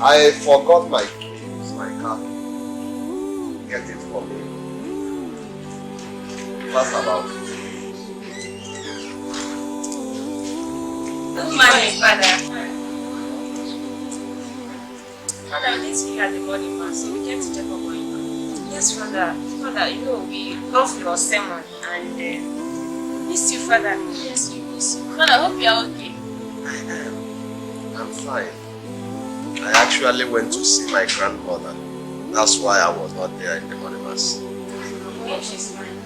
I forgot my keys, my car. Get it for me. Fast about it. Good morning, Father. Father, we need to hear the morning mass, so we came to check up on you. Yes, Father. Father, you know, we love your sermon and miss you, Father. Yes, we miss you. Father, I hope you are okay. I'm fine. I actually went to see my grandmother. That's why I was not there in the morning mass. Yes, she's fine.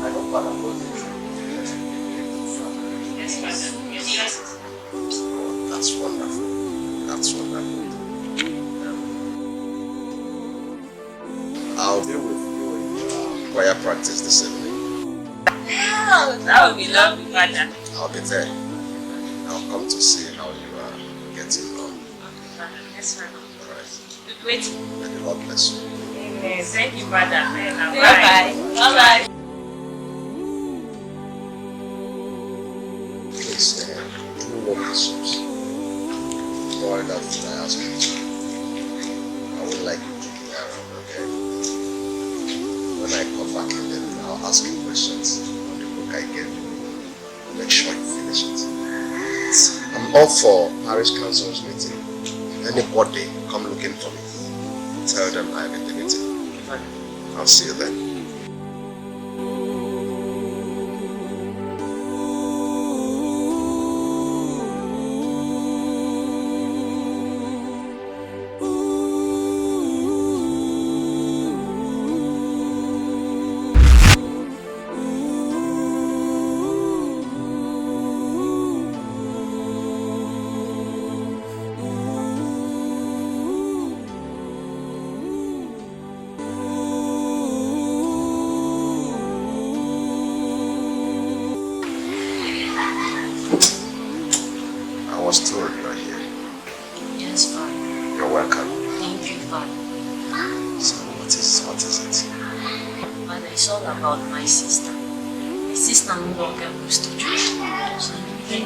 I hope Father was it. Yes, Father. Yes, Oh, that's wonderful. That's wonderful. I'll be with you in choir practice this evening. Oh, that would be lovely, Father. I'll be there. I'll come to see how you are getting on. Okay, Father. Yes, Father. Alright. Wait. May the Lord bless you. Amen. Thank you, Father. Bye. Bye-bye. Please, do warm the soups. Boy, that's what I ask you to. I would like you to be around, okay? When I come back in, then I'll ask you questions on the book I gave you. Make sure you finish it. I'm all for Parish Council's meeting. Anybody come looking for me, tell them I'm in the meeting. I'll see you then.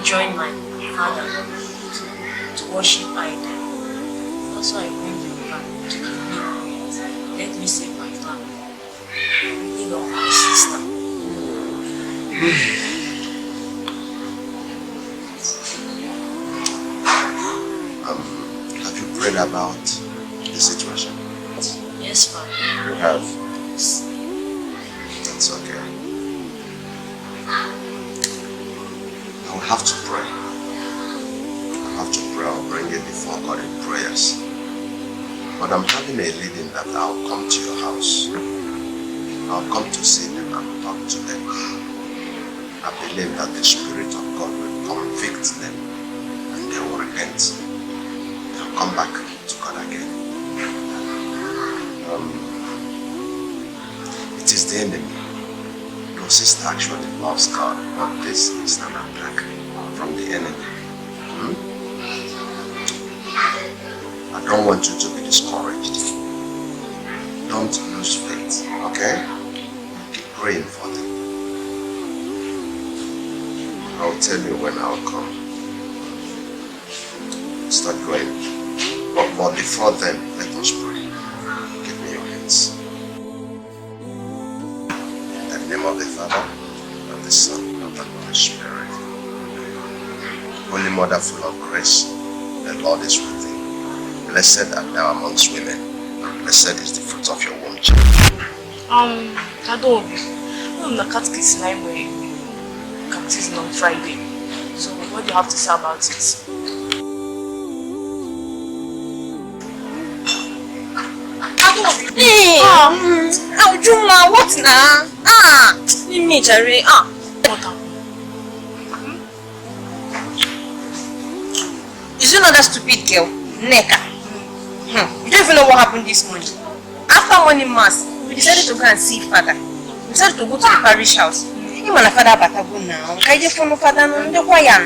Join my father to worship idol. That's why I bring you back to give me prayers. Let me save my family. You know, my sister. Have you prayed about the situation? Yes, Father. You have? Yes. That's okay. I'll have to pray. I'll bring it before God in prayers. But I'm having a leading that I'll come to your house. I'll come to see them and talk to them. I believe that the Spirit of God will convict them and they will repent. They'll come back to God again. It is the enemy. Your sister actually loves God, but this is an attack from the enemy. I don't want you to be discouraged. Don't lose faith, okay? Keep praying for them. I'll tell you when I'll come. Start going. But before then, let us pray. Give me your hands. In the name of the Father, and the Son, and the Holy Spirit. Holy Mother full of grace, the Lord is with thee. Blessed art thou amongst women, and blessed is the fruit of your womb, child. Adobe, I'm the catechism library. Catechism on Friday. So what do you have to say about it? Hey! Ejima, what now? Leave me, Jerry. What happened? Is you not that stupid girl? Neka. You don't even know what happened this morning. After morning mass, we decided to go and see father. We decided to go to the parish house. Him and father batago now. Kaije phone father no the choir.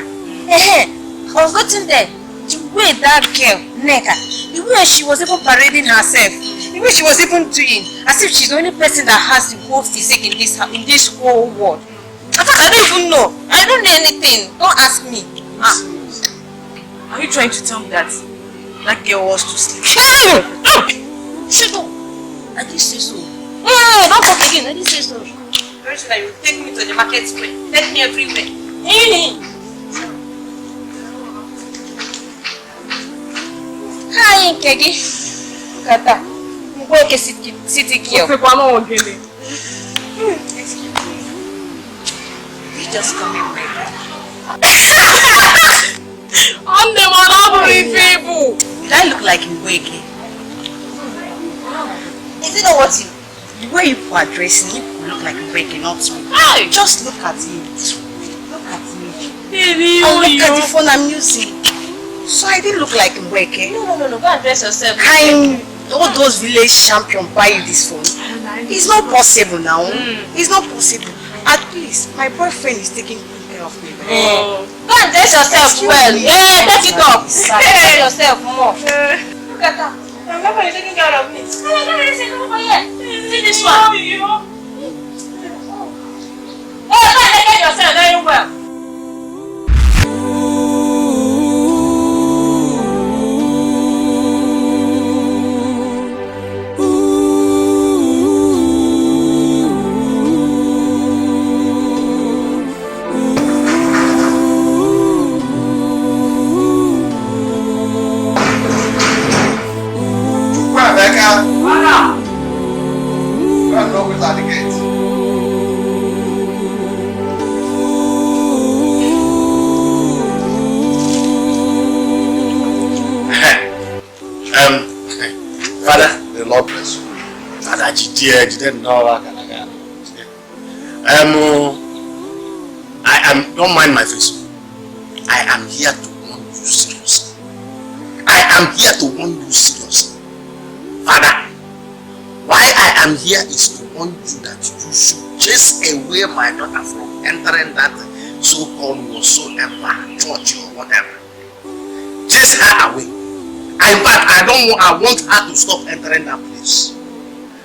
I was getting there. The way that girl, Neka, the way she was even parading herself, the way she was even doing, as if she's the only person that has the whole physique in this whole world. I don't even know. I don't know anything. Don't ask me. Are you trying to tell me that that girl was to sleep? Shut up! I didn't say so. Don't talk again. I didn't say so. Very soon that you take me to the market square. Take me everywhere. Hi, Kegi. Look at that. Go to city girl. Excuse me. You just come in right now. I'm the monopoly people. Did I look like Nweke? Is it not what you... The way you are dressing, you look like Nweke, not me. Hey! Just look at me. Look at me. Baby, And look at the phone I'm using. So I didn't look like Nweke. No. Go and dress yourself. All those village champions buy you this phone. It's not possible now. It's not possible. At least my boyfriend is taking good care of me. Go and dress yourself well. Yeah, take it up. Dress yourself more. Look at that. I'm not going to take care of me. I'm not going to take care of me. See this one. Oh, go and take care of yourself very well. Don't mind my face. I am here to warn you seriously. I am here to warn you seriously. Father, why I am here is to warn you that you should chase away my daughter from entering that so-called whatsoever church or whatever. Chase her away. In fact, I want her to stop entering that place.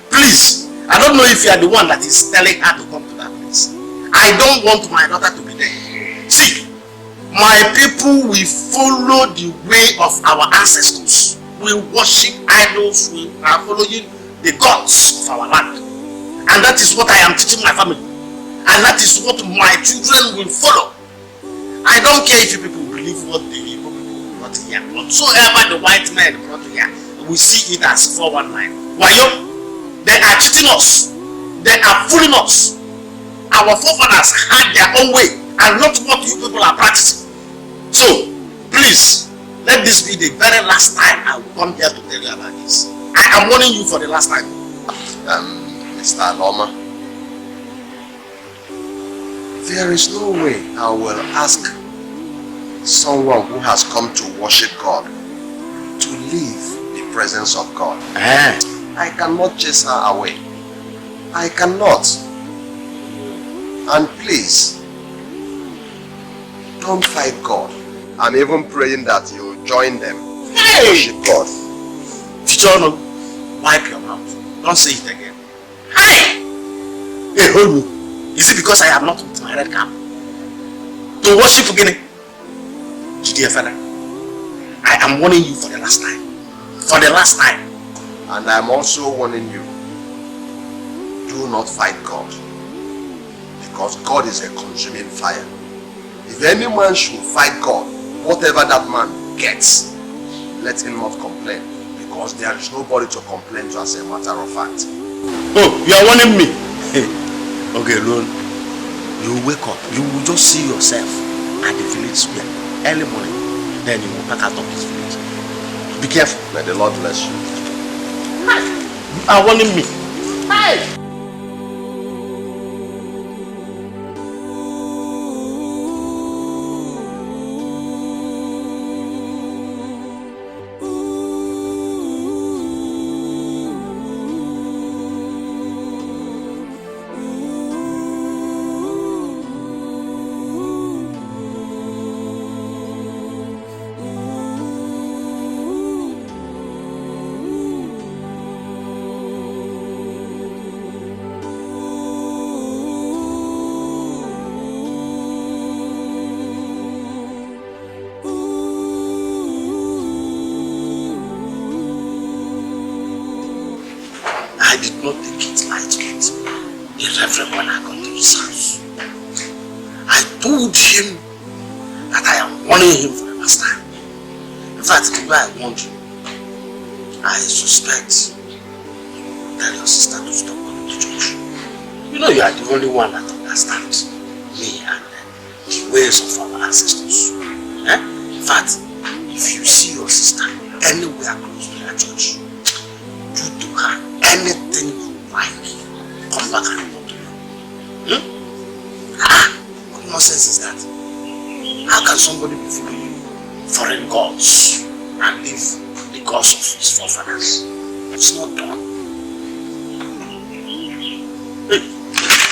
Please, I don't know if you are the one that is telling her to come to that place. I don't want my daughter to be there. See, my people will follow the way of our ancestors. We worship idols. We are following the gods of our land. And that is what I am teaching my family. And that is what my children will follow. I don't care if you people believe what the Igbo people brought here. Whatsoever the white men brought here, we see it as 419. Why? They are cheating us. They are fooling us. Our forefathers had their own way and not what you people are practicing. So, please, let this be the very last time I will come here to tell you about this. I am warning you for the last time. Mr. Aloma, there is no way I will ask someone who has come to worship God to leave the presence of God. I cannot chase her away. I cannot. And please, don't fight God. I'm even praying that you join them to worship God. Tichono, wipe your mouth. Don't say it again. Hey! Hey, hold me. Is it because I am not with my red cap? To worship again? Dear Father, I am warning you for the last time. For the last time. And I am also warning you, do not fight God. Because God is a consuming fire. If any man should fight God, whatever that man gets, let him not complain. Because there is nobody to complain to as a matter of fact. Oh, you are warning me? Okay, Lord. You will wake up. You will just see yourself at the village square early morning. Then you will pack out of this village. Be careful. May the Lord bless you. You are warning me. Hi. did not take it lightly with the Reverend when I got to his house. I told him that I am warning him for the last time. In fact, the way I warned you, I suspect you will tell your sister to stop going to church. You know you are the only one that understands me and the ways of our ancestors. In fact, if you see your sister anywhere close to your church, do to her anything you like. Come back and talk to you. What nonsense is that? How can somebody be following foreign gods and leave the gods of his forefathers? It's not done. Hey,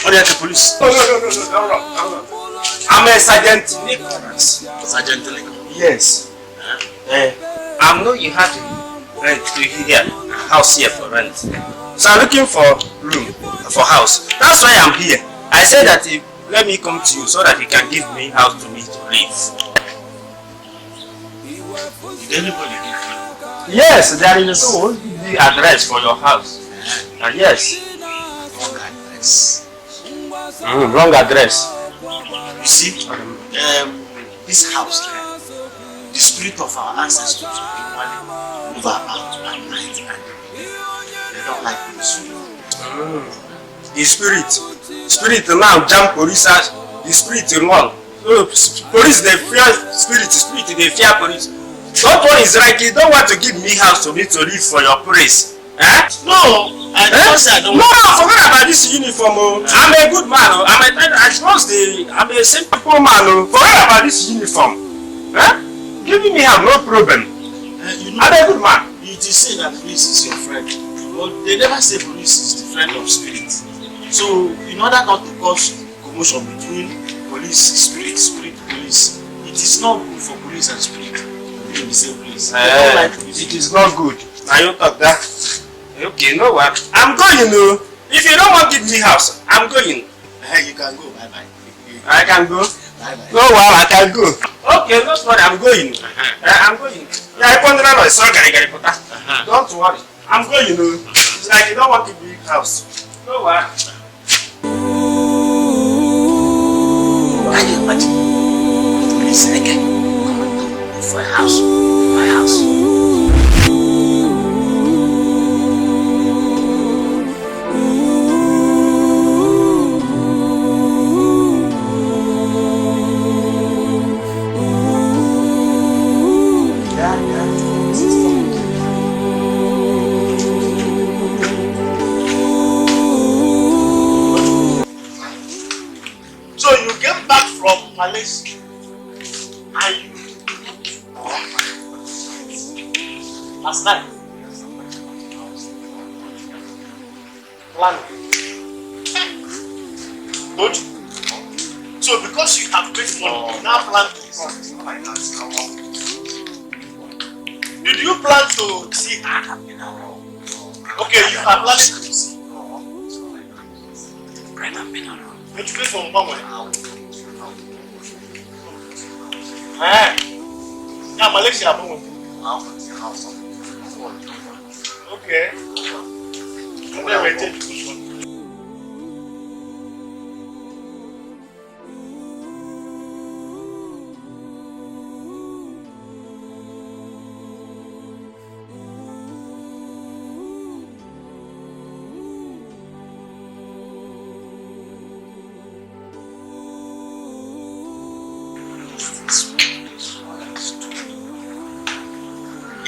what are the police? No. I'm a Sergeant Nicholas. Sergeant Nicholas? Yes. I know you have to rent to here, house here for rent. So I'm looking for room, for house. That's why I'm here. I said that let me come to you so that you can give me house to me to live. Did anybody give you? Yes, there is the address for your house. Yes. Wrong address. Wrong address. You see, this house, the spirit of our ancestors move about at night and they don't like this. The spirit now jump police, the spirit run. Police they fear spirit they fear police. That one is right, you don't want to give me house to me to live for your praise. No, I don't say I don't want. No, forget about this uniform. I'm a good man. I'm a simple man. Forget about this uniform. Giving me have no problem. I'm a good man. It is said that police is your friend, but they never say police is the friend of spirit. So, in order not to cause commotion between police, spirit, police, it is not good for police and spirit to be in the same place. It is not good. Now you talk that. Okay, no what? I'm going. If you don't want to give me house, I'm going. You can go. Bye bye. I can go. Bye bye. No, well, I can go. Okay, no worry. I'm going. I'm going. Yeah, I can't remember. Don't worry. I'm going. It's like you don't want to give me house. No what? Can you imagine? Police again. Come and come for a house. My house. So you came back from Malaysia and you last night plan. Don't you? So because you have made money, you now plan this. Did you plan to see her? Okay, you are planning to see. Don't you pay for one money? Yeah, Malaysia. Okay. And then we take this one.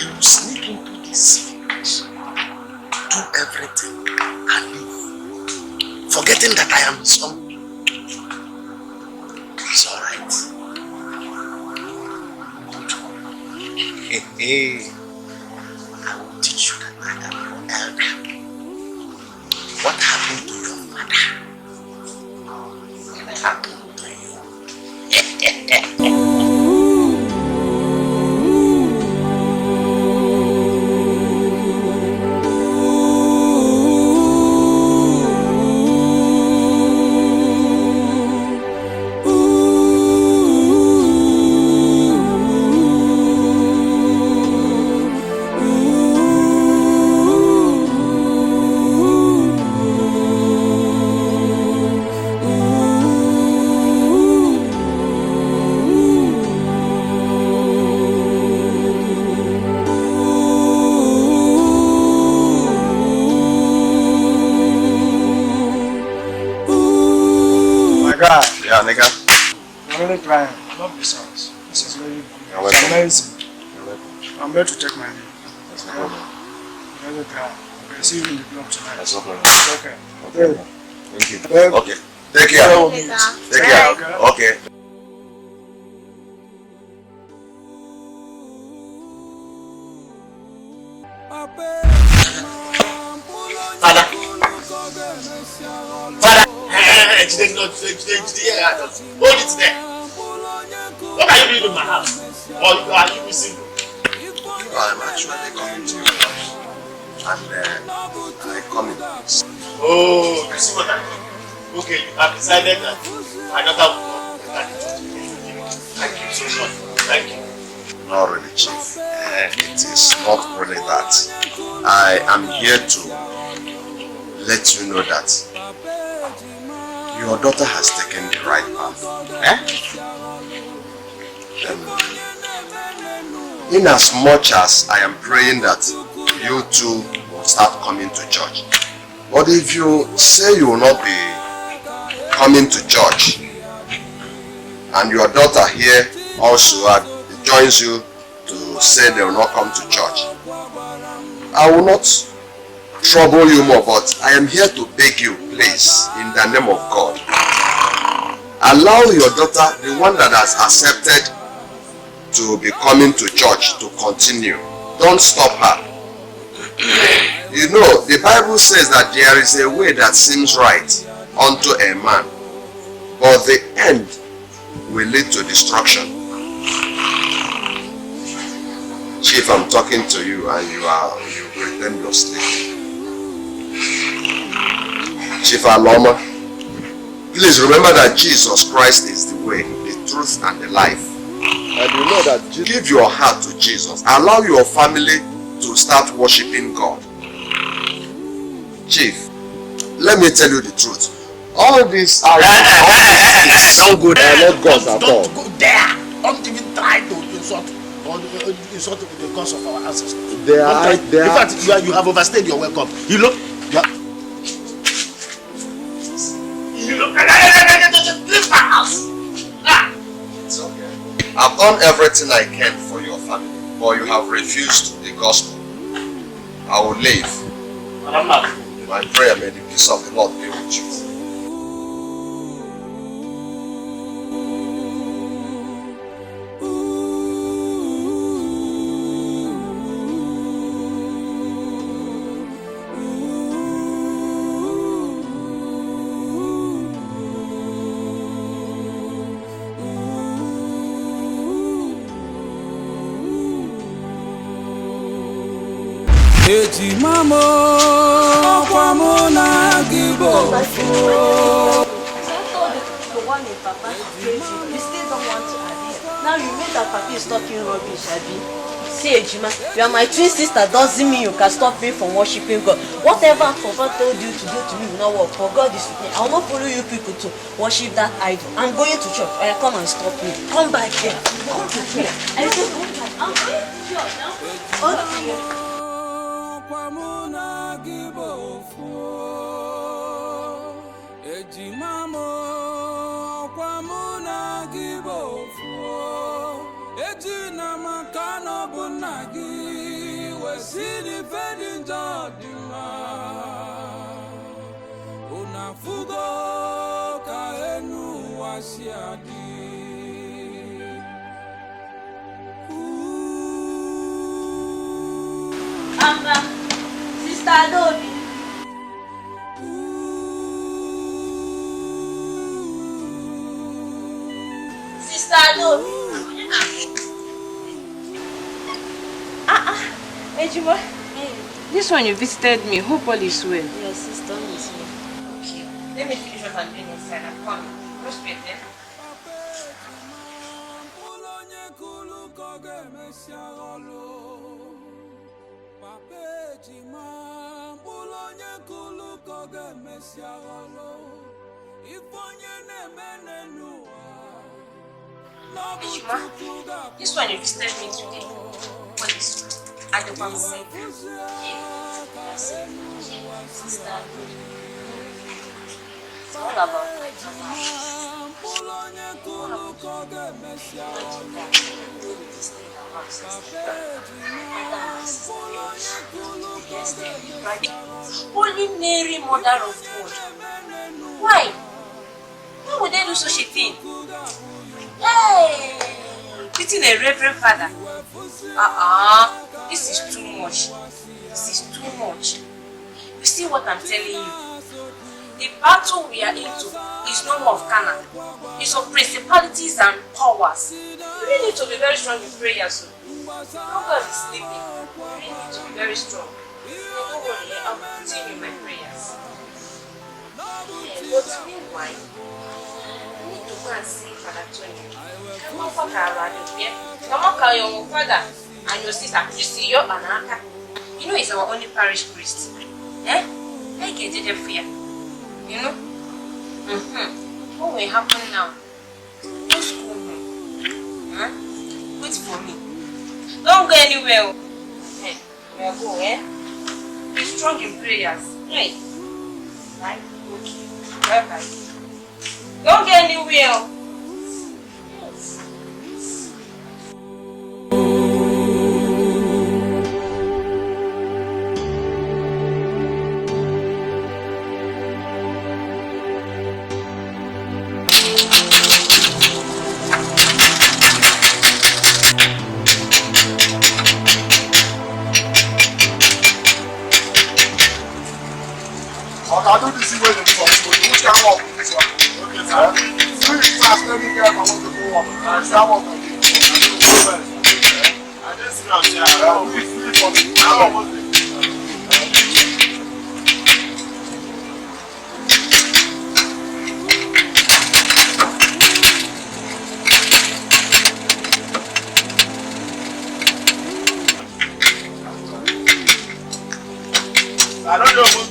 You sneak into this village, do everything, and leave, forgetting that I am his uncle. It's alright. Hey, I will teach you that I am your elder. What happened to your father? What happened to you? nigga. I'm really trying. I love this house. This is really good. You're It's welcome. amazing. You're welcome. I'm here to take my leave. That's no problem. I'm really trying. Okay, see you in the club tonight. That's no problem. Okay. Okay. Thank you. Well, Okay. Take care. Later. Take care. Okay. Father. Father. Hey, hold it there. What are you doing in my house? Or are you single? I'm actually coming to your house. And I come in peace. Oh, you see what I mean? Okay, you have decided that another will not enter the church again. Thank you so much. Thank you. Not really, Chief. It is not really that. I am here to let you know that your daughter has taken the right path. In as much as I am praying that you two will start coming to church, but if you say you will not be coming to church and your daughter here also joins you to say they will not come to church, I will not trouble you more, but I am here to beg you, please, in the name of God, allow your daughter, the one that has accepted to be coming to church, to continue. Don't stop her. You know, the Bible says that there is a way that seems right unto a man, but the end will lead to destruction. Chief, I'm talking to you and you pretend you're sleeping. Chief Aloma, please remember that Jesus Christ is the way, the truth and the life. And you know that give your heart to Jesus. Allow your family to start worshiping God. Chief, let me tell you the truth. All these are Don't go there. not God at all. Don't go there. Don't even try to insult the gods of our ancestors. They are. In fact, you have overstayed your welcome. You look. Leave my house. It's okay. I've done everything I can for your family, but you have refused the gospel. I will leave. I'm not. My prayer, may the peace of the Lord be with you. Ejima mo kwa mo na gibo fo. The one in Papa praised you, you still don't want to adhere. Now you mean that Papa is talking rubbish, Abi. See, Ejima, you are my twin sister, doesn't mean you can stop me from worshiping God. Whatever Papa told you to do to me will not work, for God is with me. I will not follow you people to worship that idol. I'm going to church. Oya, come and stop me. Come back here. Come to me. I said, come back. I'm going to church now. Okay. Kwamuna gibo fo. Ejima mo kwamuna gibo fo. Ejina makano bunagi wesidi fedin jodima. Unafugo kaenu wasiadi. Sister Adobe. Sister Adobe. Ejima, this one you visited me. Hope all is well. Your sister is here. Okay. Let me finish what I'm doing inside. I'm coming. No space there. Ejima, this one you visited me today. What is it? I don't want to say. Sister. It's all about my mama. Holy Mary, Mother of God. Why? Why would they do such a thing? Hey! Beating a reverend father. This is too much. This is too much. You see what I'm telling you? The battle we are into is no more of Canaan. It's of principalities and powers. You really need to be very strong in prayer, so. God is sleeping. You really need to be very strong. Don't worry, I'll continue my prayers. But meanwhile, I need to go and see Father Tony. I'm not for your father and your sister. You see your Anaka. You know he's our only parish priest. I get it fear. You know? What will happen now? Just go home. Wait for me. Don't go anywhere. Hey, we'll go, Be strong in prayers. Right? Right? Okay. Bye-bye. Don't go anywhere. I do this way the which can walk with this one. Okay, sir. Three fast, let me get my one to go up. I start walking. I just see out there. I will be free for me. I will be. I don't know what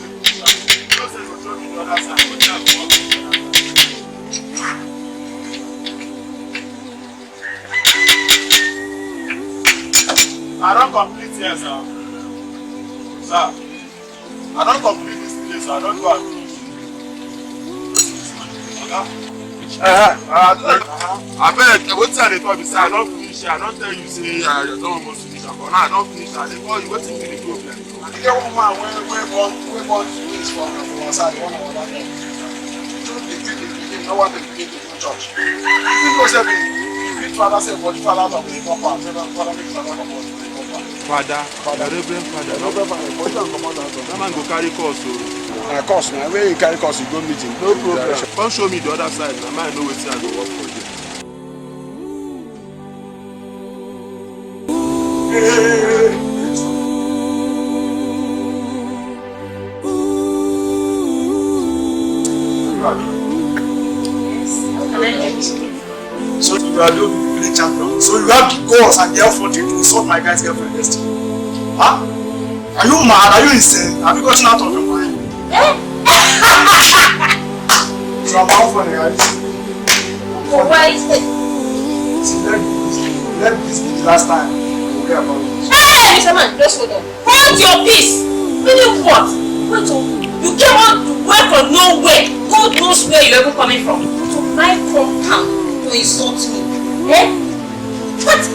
I don't complete here, sir. Sir, I don't complete this place, so I don't go and finish. I beg, what's that they talk, sir? I don't finish here. I don't tell you, say, I don't almost finish. But now I don't finish. I call you, what's the problem? I think one man, we're born to this one, one side, one on one. No one can begin to do church. You know, say, if father say, but father don't believe on part, father make father come out. Father, Reverend Father, but you don't come out. That man go carry course, so. Course, now where you carry course, you go meeting. No problem. Come show me the other side, now man know where I go work for you. So you are the village champion. So you have the goals and the effort to insult my guy's girlfriend yesterday. Huh? Are you mad? Are you insane? Have you gotten out of your mind? So I'm out for the guys. Why is it? See, let this be the last time we'll hear about this. Hey, Mr. Man, just hold on. Hold your peace. Meaning what? Wait, you came out to work from nowhere. God knows where you're ever coming from. To my compound to insult me. But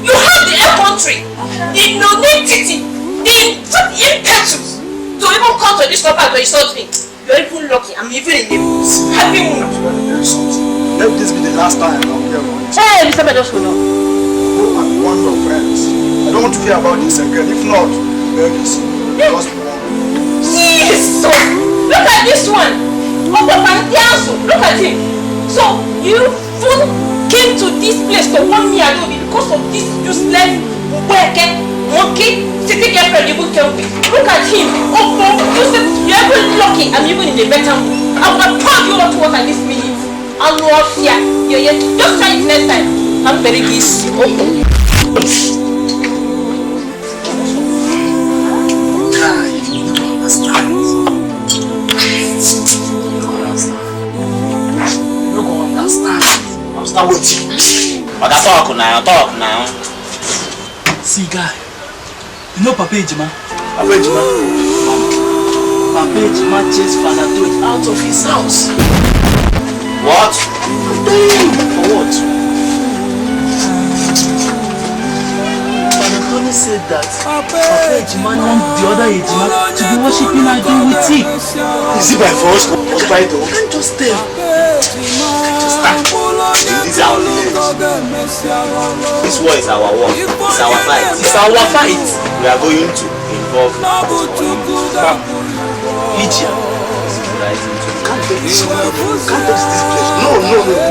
you have the effrontery, the nonentity, the impetus to even come to this compound to insult me. You're even lucky. I'm even in the happy mood. Let this be the last time I'll hear about this. Hey, Mr. Man, just hold on. Go and warn your friends. I don't want to hear about this again. If not, this just Jesus! Look at this one! Look at him! So, you fool came to this place to warn me alone because of this useless monkey sitting girlfriend you killed me. Look at him! You're even lucky I'm even in a better mood. I would have told you what at this minute. I'm not here. Just try it next time. I'm very easy. Start waiting. But talk now. See, guy, you know Papa Ejima? Papa Ejima chased Father Tony out of his house. What? For what? Father Tony said that Papa Ejima want the other Ejima to be worshipping again with him. Is it by force? What by the? You can't just tell. This is our village. This war is our war. It's our fight. It's our fight. We are going to involve Ejima. Can't take this village. No.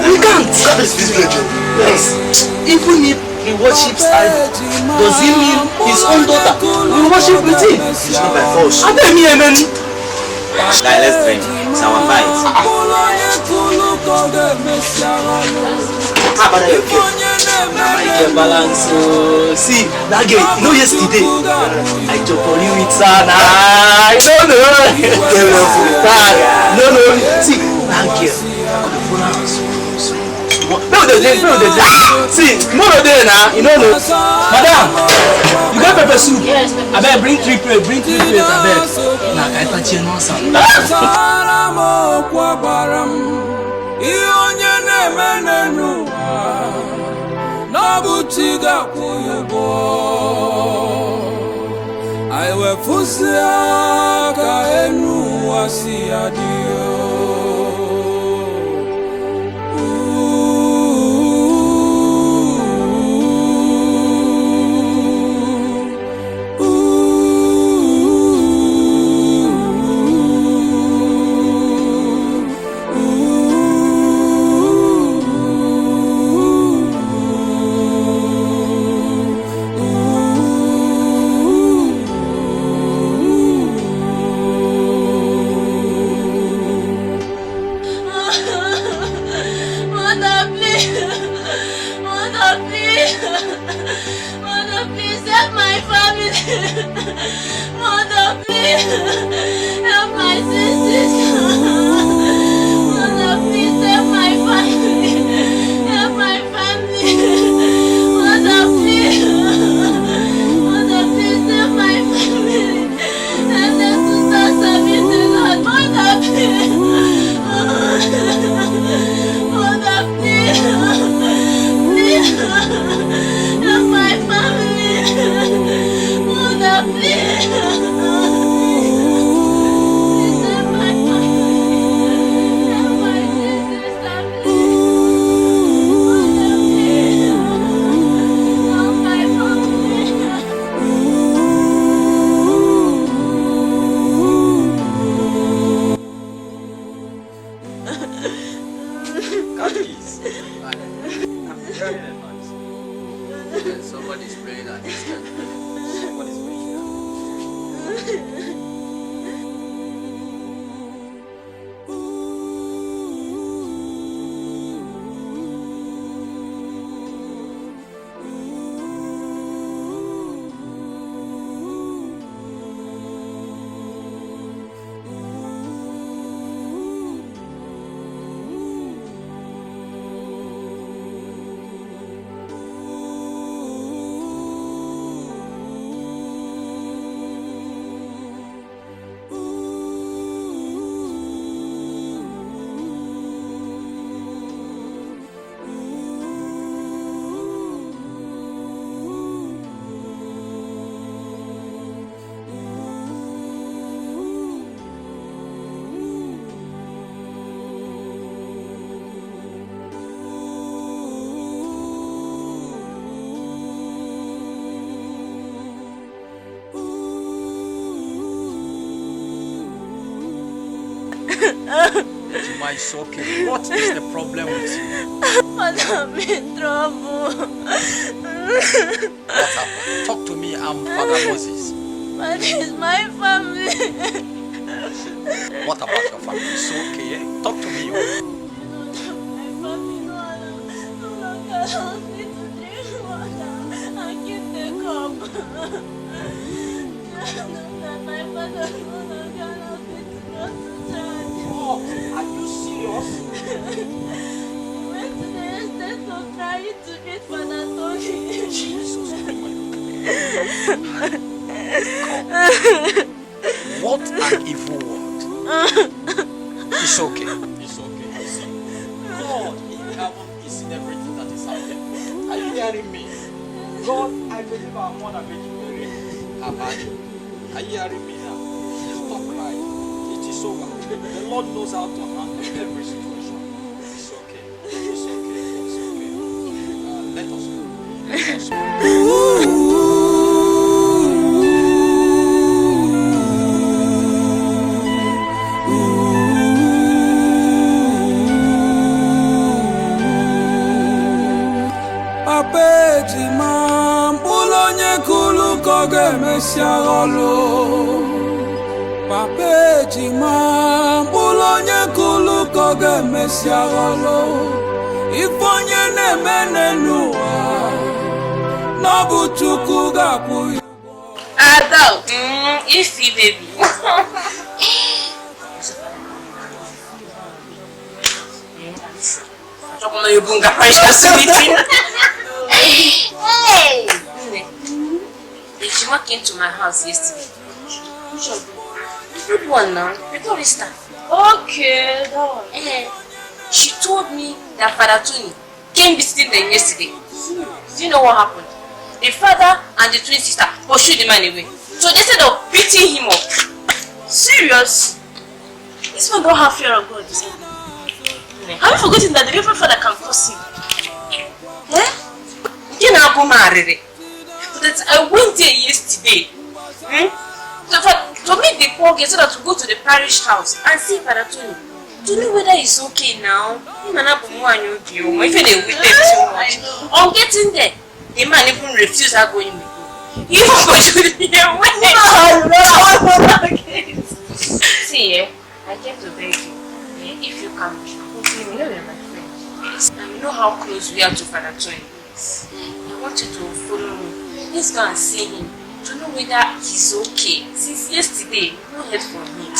We can't. Can't take this village. Yes. Even if he worships idol, does he mean his own daughter will worship with him? It's not by force. I tell me, amen. Guy, let's drink. It's our fight. How about that? I can balance. See, that girl, you know yesterday, I jump on you with Sana. I don't know. No. See, that girl, I could follow her. See, tomorrow day now, you know, madam, you got pepper soup? Yes, I better bring 3 plates, I bet. Nah, I touch you no sound. I will fusia ka enu wasiadio. Mother, please help my sisters. Mother, please help my family. Help my family. Mother, please. Mother, please help my family. And then to start serving the Lord. Mother, please. Mother, please. Please help my family. Mother, please. Somebody's praying at this time. Somebody's praying. Ejima, it's okay. What is the problem with you? Father, I'm in trouble. What happened? Talk to me. I'm Father Moses. But it's my family. What about your family? It's okay. Eh? Talk to me. My family no longer allows me to drink water and keep the cup. My father no longer allows me to go to church. Oh, are you serious? He went to the extent of trying to meet Father Tony. Jesus. What an evil word. It's okay. It's okay. See, God God, I believe I'm one of it. Abadi, are you hearing me now? Stop crying. It is over. The Lord knows how to handle every situation. It's okay. It's okay. It's okay. Let us go. Let us go. Papa Ejima, mbulonye kulu koge mesiagolo. Papa Ejima, mbulonye kulu koge mesiagolo. Ifonye nemene nuwa, nobu chukuga puyo. Adult, ifi baby. Hey! Ejima came to my house yesterday. Good one now. The tourist. Okay, that one. She told me that Father Tony came visiting them yesterday. Do you know what happened? The father and the twin sister pursued the man away. So instead of beating him up. Serious? This man don't have fear of God. Have you forgotten that the Reverend Father can curse him? But I went there yesterday to meet the poor girl so that we go to the parish house and see Father Tony to know whether he's okay now. Even they waited so much. On getting there, the man even refused her going with me. He even go to the See, I came to beg you. If you can, you know you're my friend. And you know how close we are to Father Tony. I want you to follow me. Let's go and see him to know whether he's okay. Since yesterday, no heard from him.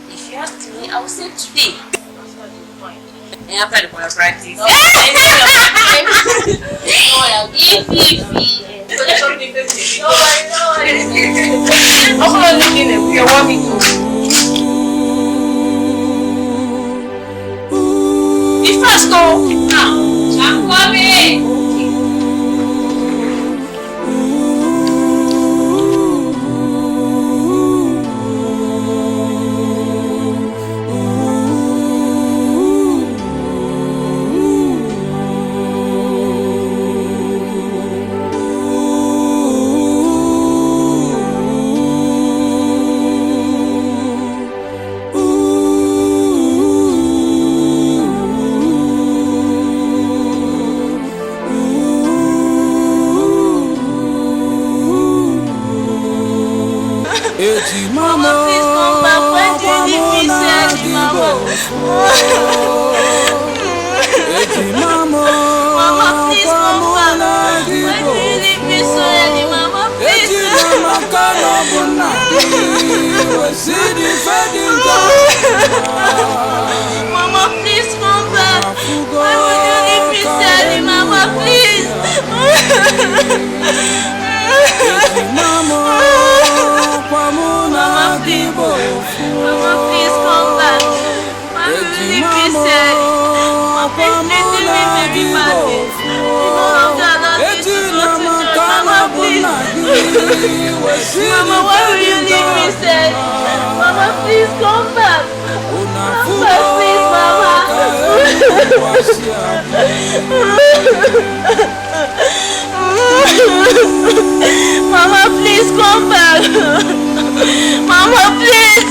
If you ask me, I will say today. And after the choir practice. Be fast, go! Now, I'm coming! Mama, please come back. Why do you leave me sad, Mama? Mama, please come back. Why do you leave me so early, Mama? Please. Mama, please come back. Why would you leave me so early, Mama? Please. Mama, please. Mama, please come back. Why would you leave me so early? Mama, please leave me, baby, Mama. You know how God loves you to go to church. Mama, please. Mama, why will you leave me so early? Mama, please come back. Come back, please, Mama. Mama, please come back. Mama, please.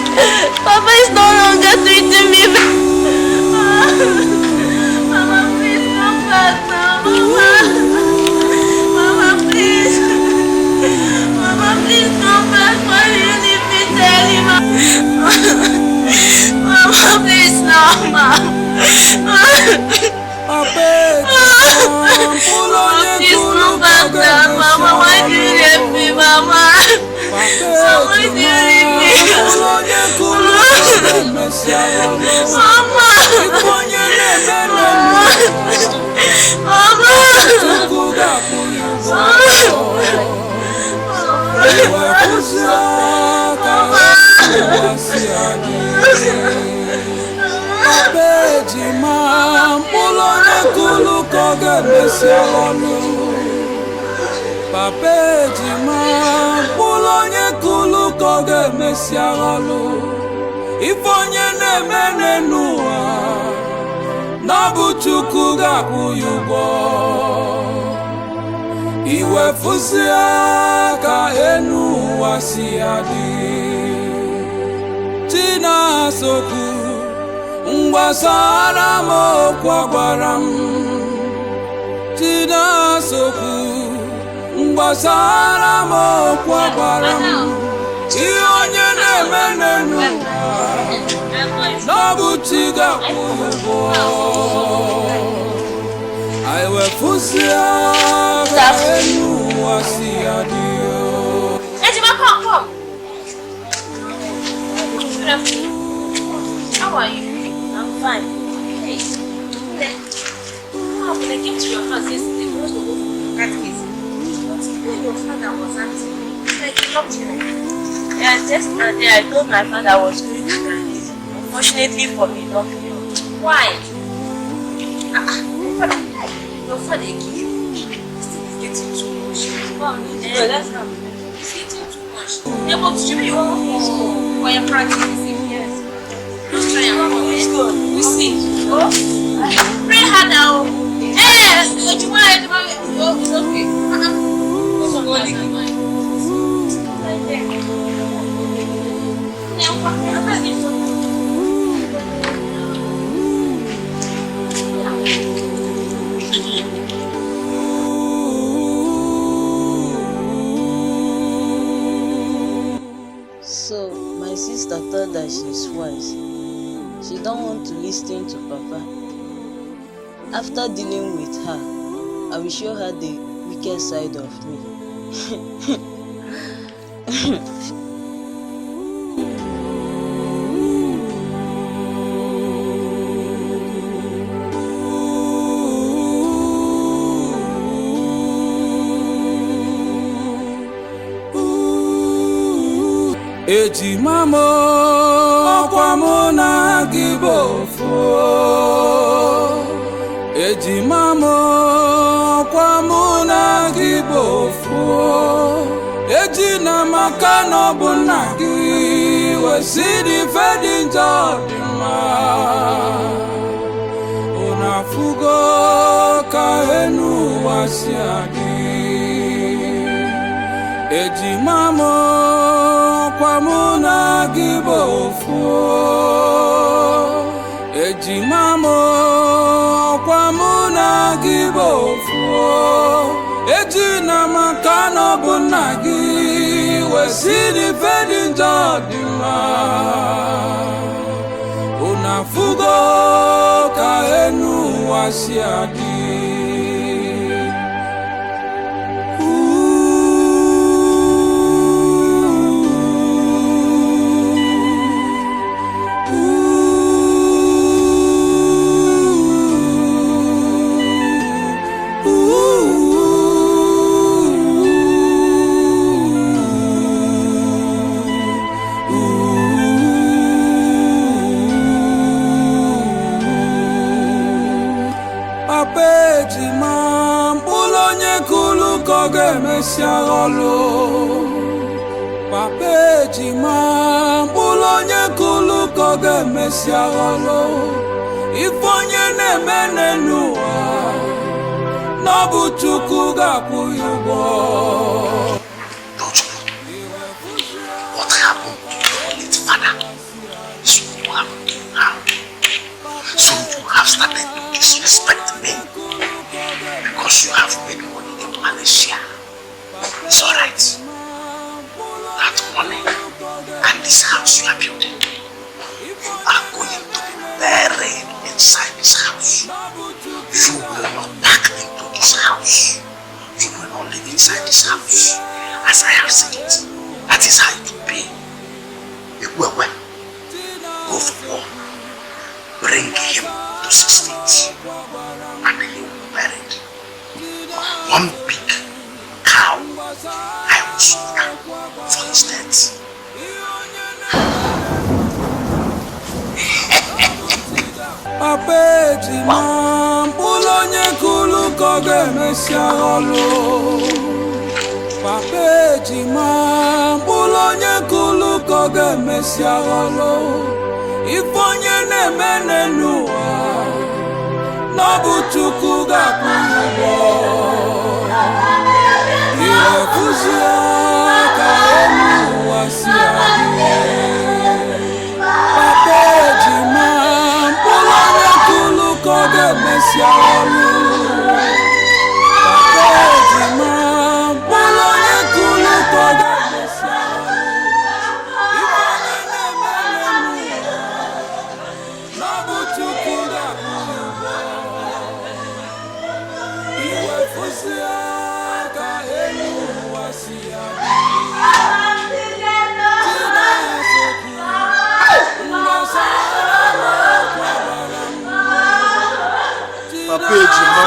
Papa is no longer treating me. Mama, please come back now. Mama, please. Mama, please come back. Why do you leave me telling Mama? Mama, please now, Mama. Mama, please come back now, Mama. Why do you leave me, Mama? Why do you leave me? Ejima, mbulonye kulu koge mesiagolo. Papa Ejima Bulonye kulu koge mesiagalo Ifonye nemene nuwa Nabuchuku gakuyugo Iwe fusia ka enu wasiadi Tina soku Ngwasara mo kwa gwaram Tina soku Ngwasara mo kwa gwaram Ionye nemenenu Nabutiga kubo Aiwe fusia Kaenu wasiadio Ejima, come. How are you? I'm fine. Hey, I came to your house yesterday for us to go for catechism. But when your father was asking me, like he locked you. Yeah, yesterday I told my father I was going to catechism. Unfortunately for me, not me. Why? Your father gave you. It's getting too much. Mom, that's not. It's getting too much. Yeah, but you know you want to school for your practicing. Yes. Don't try and come. Let's go. We see. Oh, pray hard now. Hey, you want to oh, it's okay. So, my sister thought that she's wise. She don't want to listen to Papa. After dealing with her, I will show her the wicked side of me. Ejima mo kwa mona gibofo Ejima mo kwa mona gibofo Ejina makano bunagi Wasidi fedi njodima Unafugo kaenu wasiadi Ejima mo kwa muna gibofo Ejima mo kwa muna gibofo Ejina makano bunagi Wesidi fedi njodima Unafugo kaenu wasiadi Ejima Bulonye kulu koge mesiagolo Papa Ejima Bulonye kulu koge mesiagolo Ifonye nemene nuwa Nabuchuku gakuyugo Don't you know what happened to your late father is what you have to do now. So you have started to disrespect me because you have made money in Malaysia. It's alright. That money and this house you are building, you are going to be buried inside this house. You will not back into this house. You will not live inside this house. As I have said it, that is how it will be. Go for war. Bring him to 6 feet and he will be buried. One big cow I will slaughter for his death. Papa Ejima Bulonye kulu koge mesiagolo Ejima bulonye kulu koge mesiagolo ifonye nemene nuwa nabuchuku gakubo irekuzia kaenu wasiabi Papa Ejima bulonye kulu koge mesiagolo Papa Ejima Papa Ejima.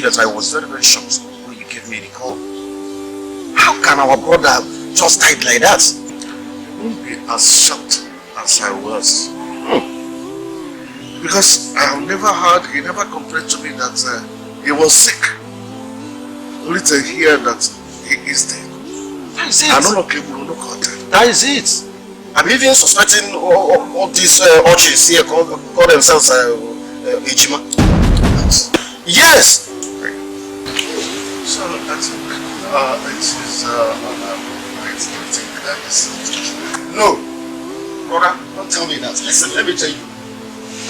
That I was very, very shocked when you gave me the call. How can our brother just died like that? I won't be as shocked as I was. Because I have never heard, he never complained to me that he was sick. Only to hear that he is dead. That is it. I don't know. That is it. I'm even suspecting all these urchins here call themselves Ejima. Yes! So that's no, brother, don't tell me that. Listen, let me tell you.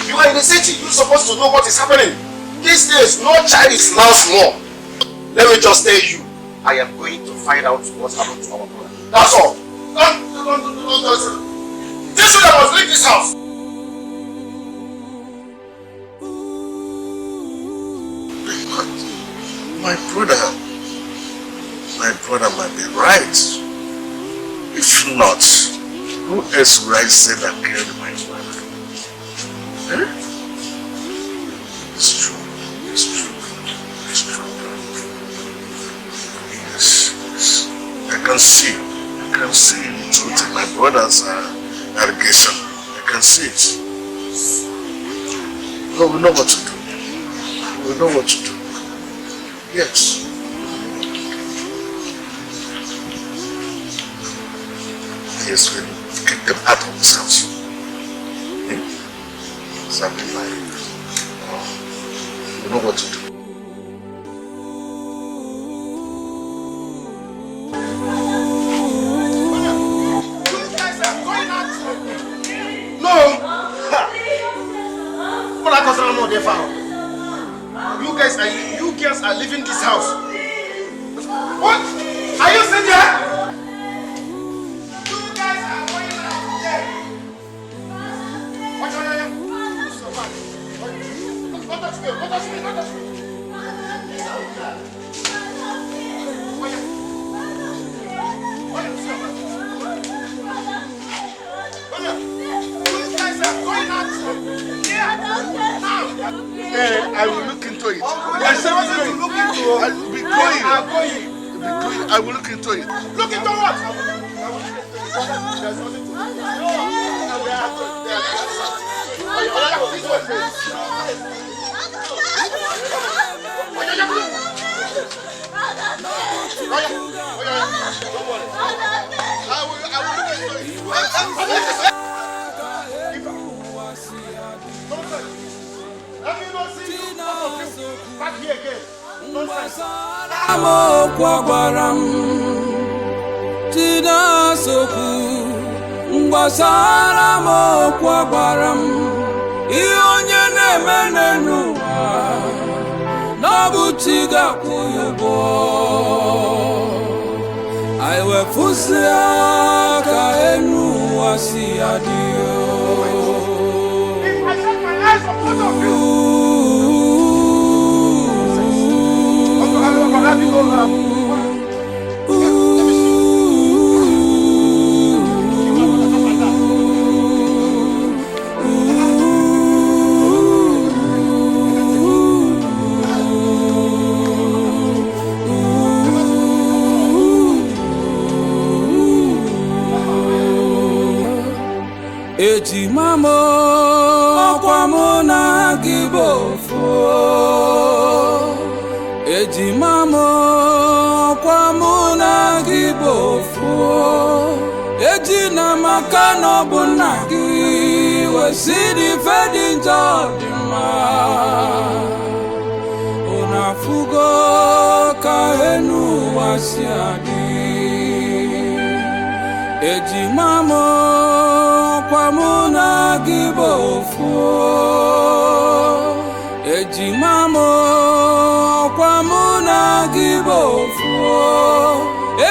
You are in the city. You're supposed to know what is happening. These days, no child is now small. Let me just tell you, I am going to find out what happened to our brother. That's all. Don't. This is I must leave this house. My brother might be right. If not, who else would I say that killed my father? Eh? It's true. Yes. I can see the truth in my brother's allegation. I can see it. No, we know what to do. Yes. Yes, we'll kick them out of this house. Something like we know what to do. No! What are you more there for? You girls are leaving this house. What? Are you sitting there? You guys are going out there. What are you? Not touch me. You guys are going out there. I will look into it. I said I to look into it. I will be going. I will look into it. Look into what? iwefuzia ka enu wasi adio. Ejima mo kwa mona gibofo. Ejima mo kwa mona gibofo. Ejina makano bunagi wasidi fedi njodima. Unafugo kaenu wasiadi. Ejima mo kwa muna gibofo. Ejima mo kwa muna gibofo.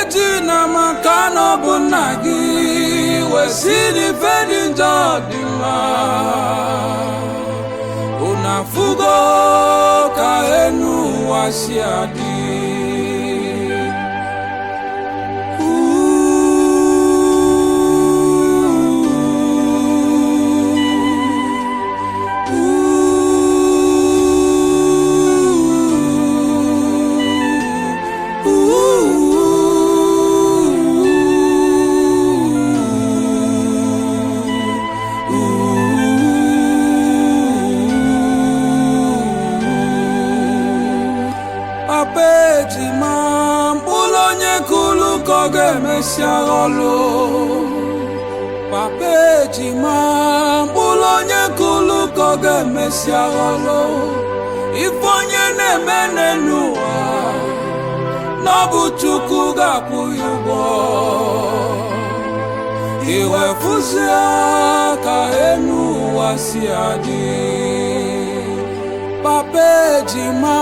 Ejina makano bunagi wesidi fedi njodima. Unafugo kaenu wasiadi. Ejima mbulonye kulu koge mesiagolo. Papa Ejima mbulonye kulu koge mesiagolo. Ifonye nemene nuwa nobuchuku gakuyugo. Iwefuzia ka enu wasiadi. Papa Ejima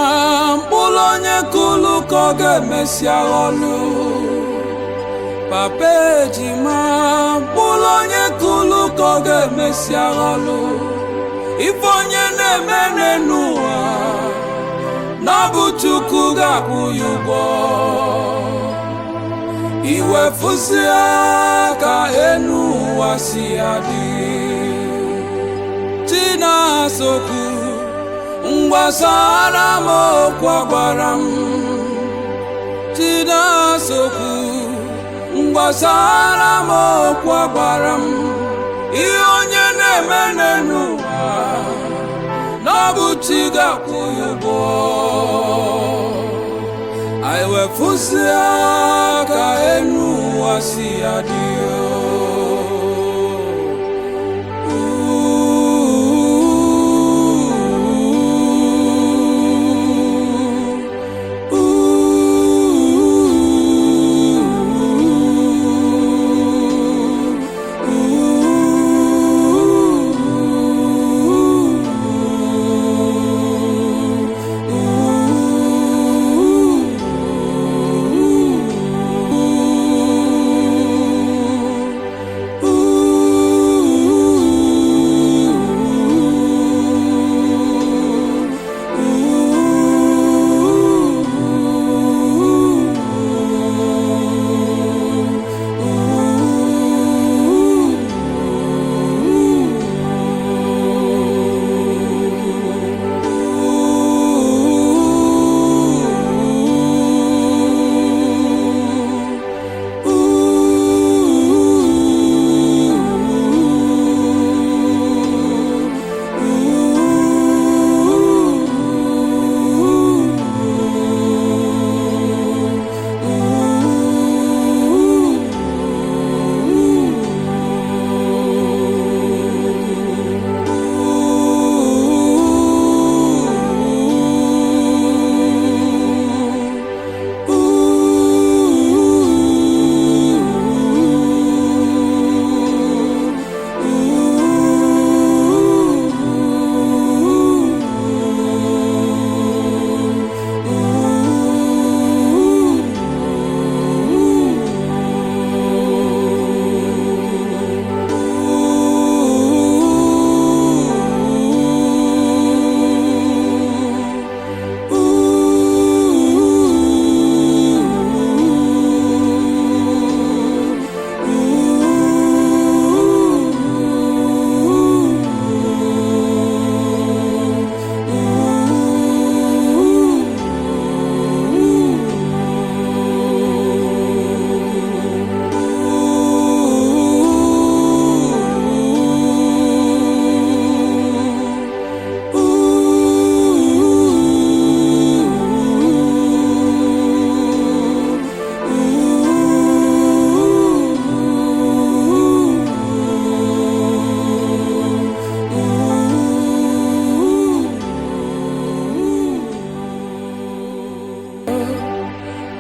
mbulonye kulu koge mesiagolu. Papa Ejima mbulonye kulu koge mesiagolu. Ifonye nemene nuwa nobuchuku gakuyugo. Iwefuzia ka enu wasiadi. Tina soku Ngwasara mo kwa gwaram. Tina soku Ngwasara mo kwa gwaram. Ionye nemene nuwa nobuchiga kuyubo. Aiwefuzia ka enu wasiadio.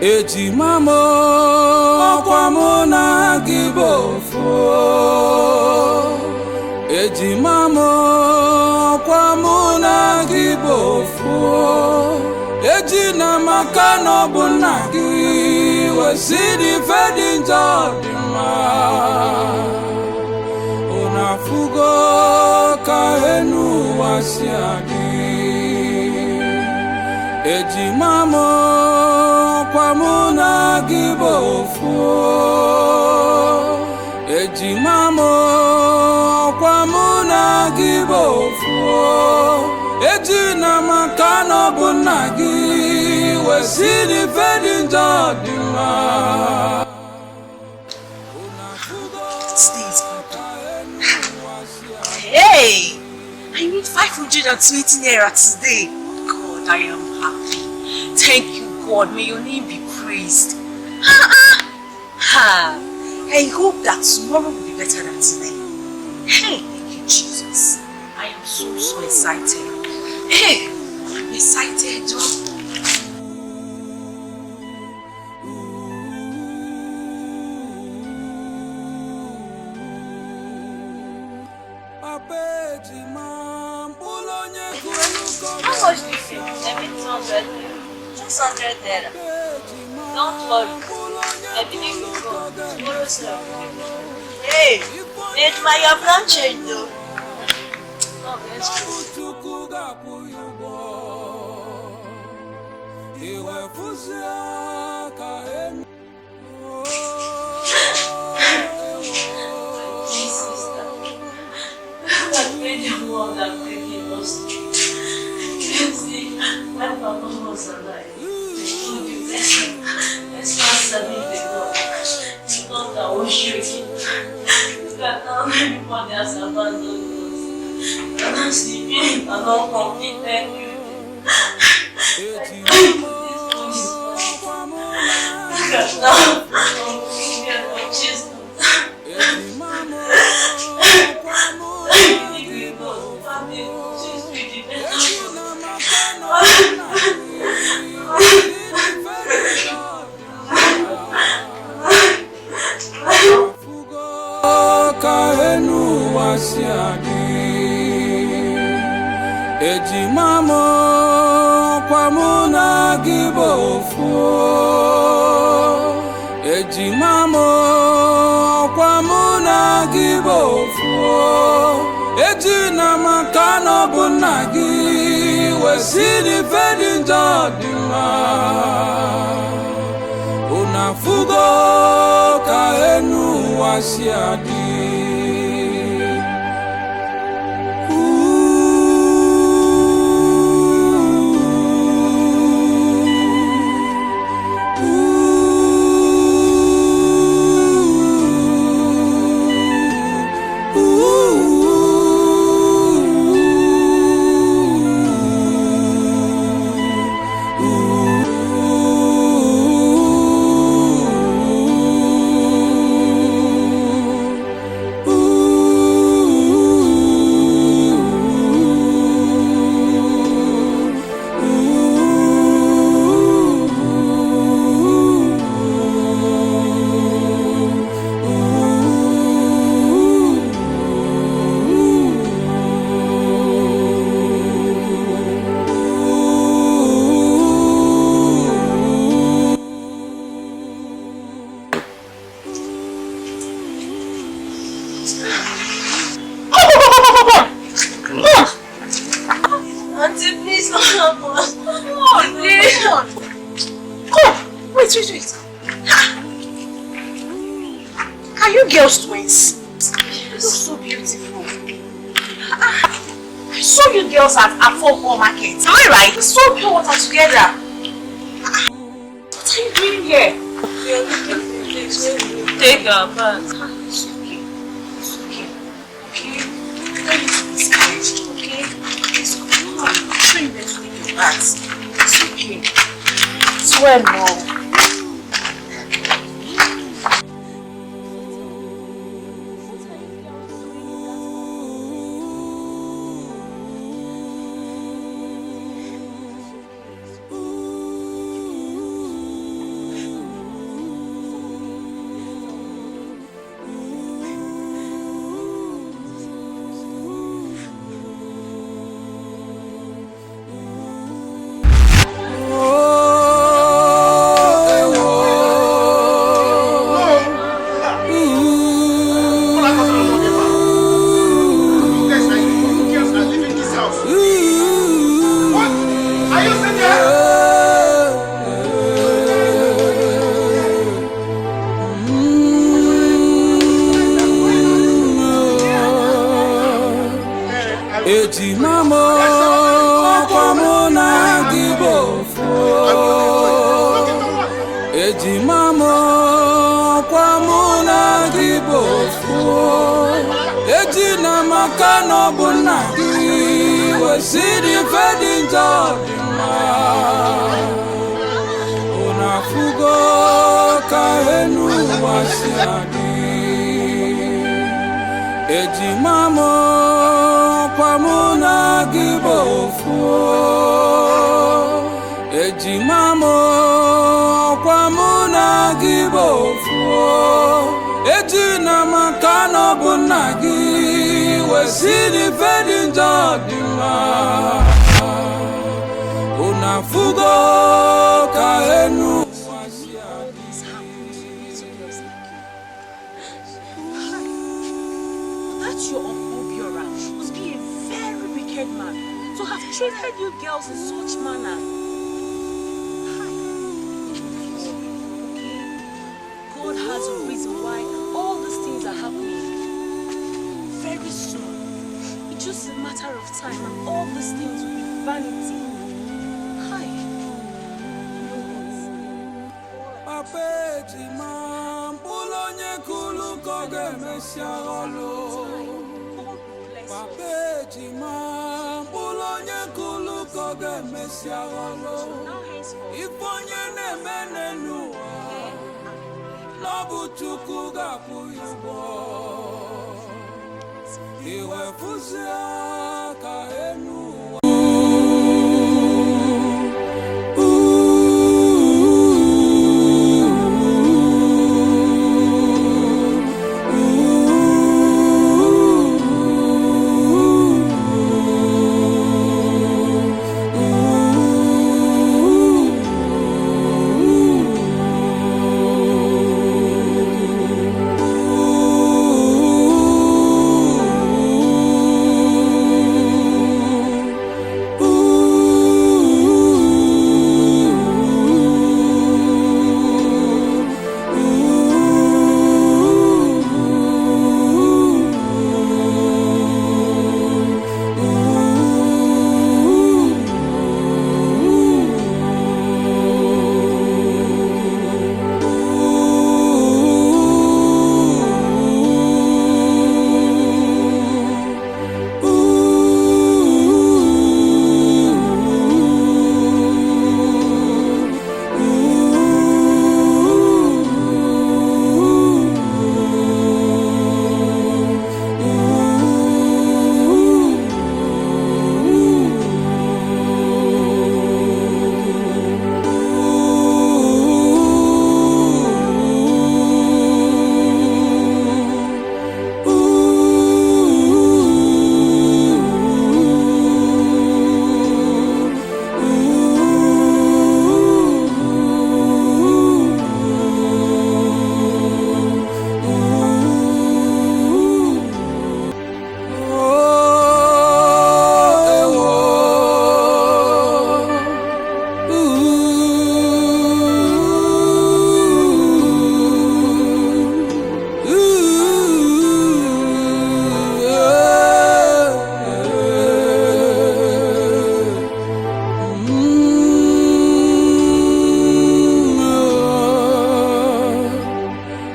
Ejima mo kwa muna gibofo. Ejima mo kwa muna gibofo. Ejina makano bunagi wasidi fedi jodima. Unafugo kahenu wasiadi. Ejima mo kwa muna gibofo. Ejima mo kwa muna gibofo. Ejina makano bunagi wasidi fedi jodima. Hey! I need 520 naira today. God, I am happy. Thank you, God. May your name be praised. I hope that tomorrow will be better than today. Hey, thank you, Jesus. I am so excited. Hey, I'm excited. How much do you feel? 700. 600 naira. Don't worry. I believe you go. Tomorrow's love. Hey, Ejima, your plan changed though. Oh, that's true. I made you more than taking those streets. You see, when Papa was alive, they told you, let's not submit the dog. The dog that was shaking. Look at how everybody has abandoned us. And I'm sleeping and not completed you. Look at now, I'm feeling my chest. Ejima mo kwa muna gibofo. Ejima mo kwa muna gibofo. Ejina makano bunagi wasidi fedi jodima. Unafugo kahenu wasiadi. Girls twins. You look so beautiful. I saw you girls at Afo Market. Am I right? We saw pure water together. What are you doing here? Take our bath. It's okay. It's okay. Okay? Don't need to be scared. Okay? Let's go. Come on. I'll show you where to take your bath. It's okay. Swear no. Ejima mo kwa muna gibofo. Ejima mo kwa muna gibofo. Ejina makano bunagi wasiri fedi jodima. Unafugo kahenu wasiadi. Ejima mo kwa muna gibofo. Ejima mo kwa muna gibofo. Ejina makano bunagi wasiri fedi jodima. Unafugo kahenu Your uncle Biora must be a very wicked man to have treated you girls in such manner. God has a reason why all these things are happening. Very soon, it's just a matter of time and all these things will be vanity. Ejima bulonye kulu koge mesiagolo. Iponye nemenenua. Lobu chukuga kuyubo. Iwe fuzia kaenua.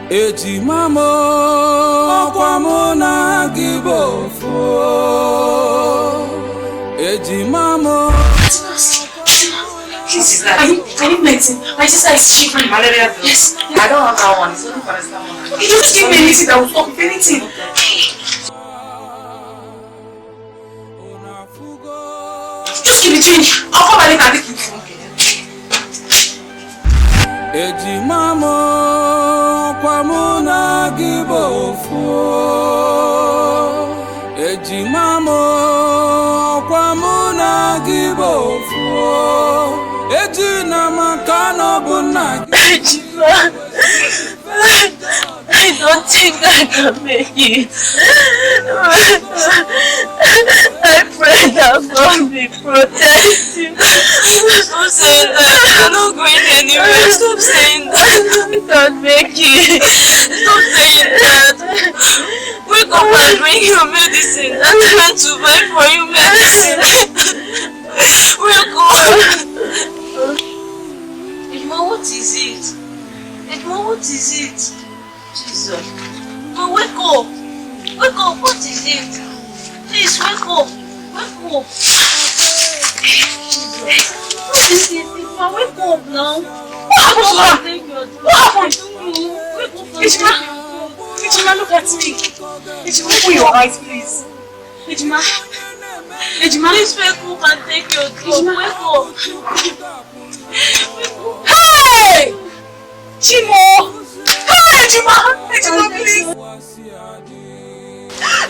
Ejima mo kwa muna gibofo. Ejima mo. Please, I need medicine. My sister is shivering. Malaria pills? Yes. I don't have that one. It's only for the Okay, just give me anything that will stop with anything. Just give me change. I'll come and take it. Ejima mo kwa muna gibofo. Ejima mo kwa muna gibofo. Ejina makano bunagi. Ejima, I don't think I can make it. I pray that God will protect you. Stop saying that. You're not going anywhere. Stop saying that. I can't make it. Stop saying that. Wake up and drink your medicine. I'm trying to buy for you medicine. What is it? Jesus. No, wake up. Wake up, what is it? Please, wake up. Wake up. Jesus. What is it? Ejima, wake up now. What happened? What happened? Wake up. Ejima, look at me. Ejima, open your eyes, please. Ejima. Ejima, please wake up and take your drug. Wake up. Hey! Chimo! Hey, Ejima! Ejima, please!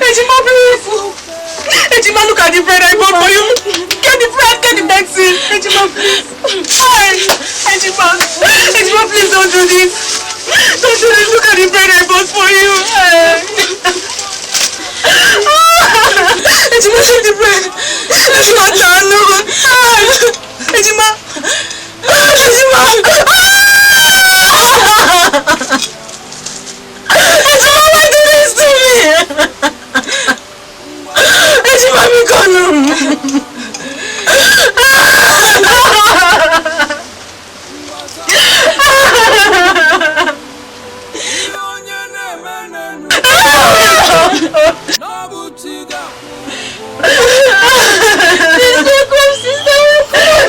Ejima, please! Ejima, look at the bread I bought for you! Get the bread, get the medicine! Ejima, please! Hey! Ejima! Ejima, please don't do this! Don't do this! Look at the bread I bought for you! Hey! Ejima, take the bread! Ejima, no! Ejima! Ejima! Ejima, why do this to me? Ejima, me gone.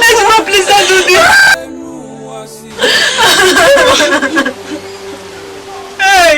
Ejima, please don't do this. Hey!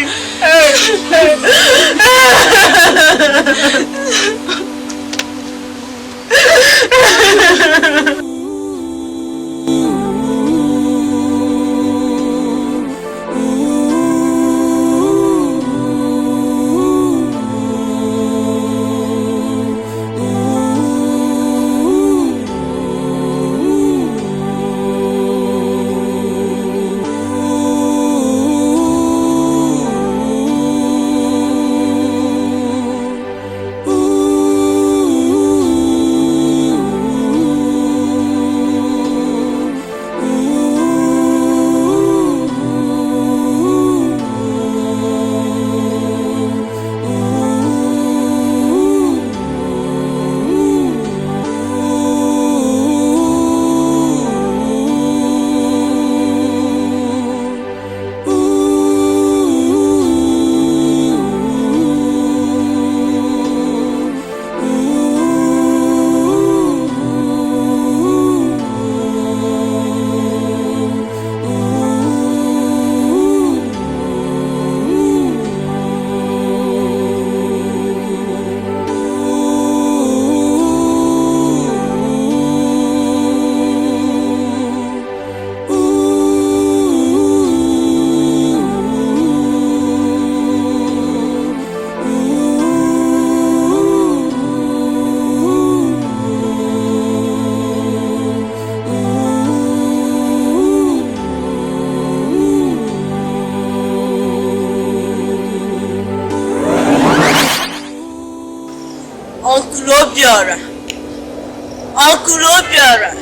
Uncle Obiora,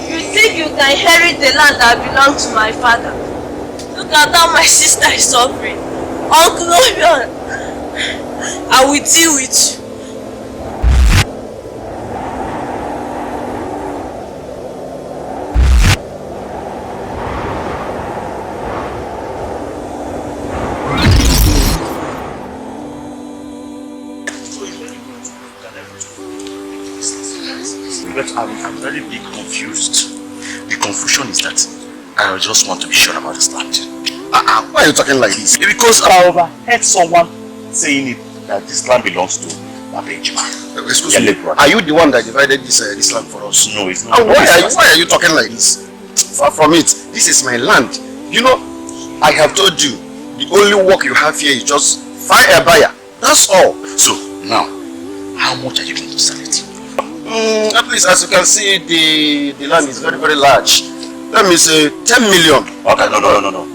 you think you can inherit the land that belongs to my father? Look at how my sister is suffering. Uncle Obiora, I will deal with you. But I'm very big confused. The confusion is that I just want to be sure about this land. Why are you talking like this? Because I overheard someone saying it that this land belongs to Ejima. Excuse me, are you the one that divided this land for us? No, it's not. Why are you talking like this? Far from it. This is my land. You know, I have told you, the only work you have here is just find a buyer. That's all. So now, how much are you going to sell it? At least as you can see, the land is very, very large. Let me say 10 million. Okay, no.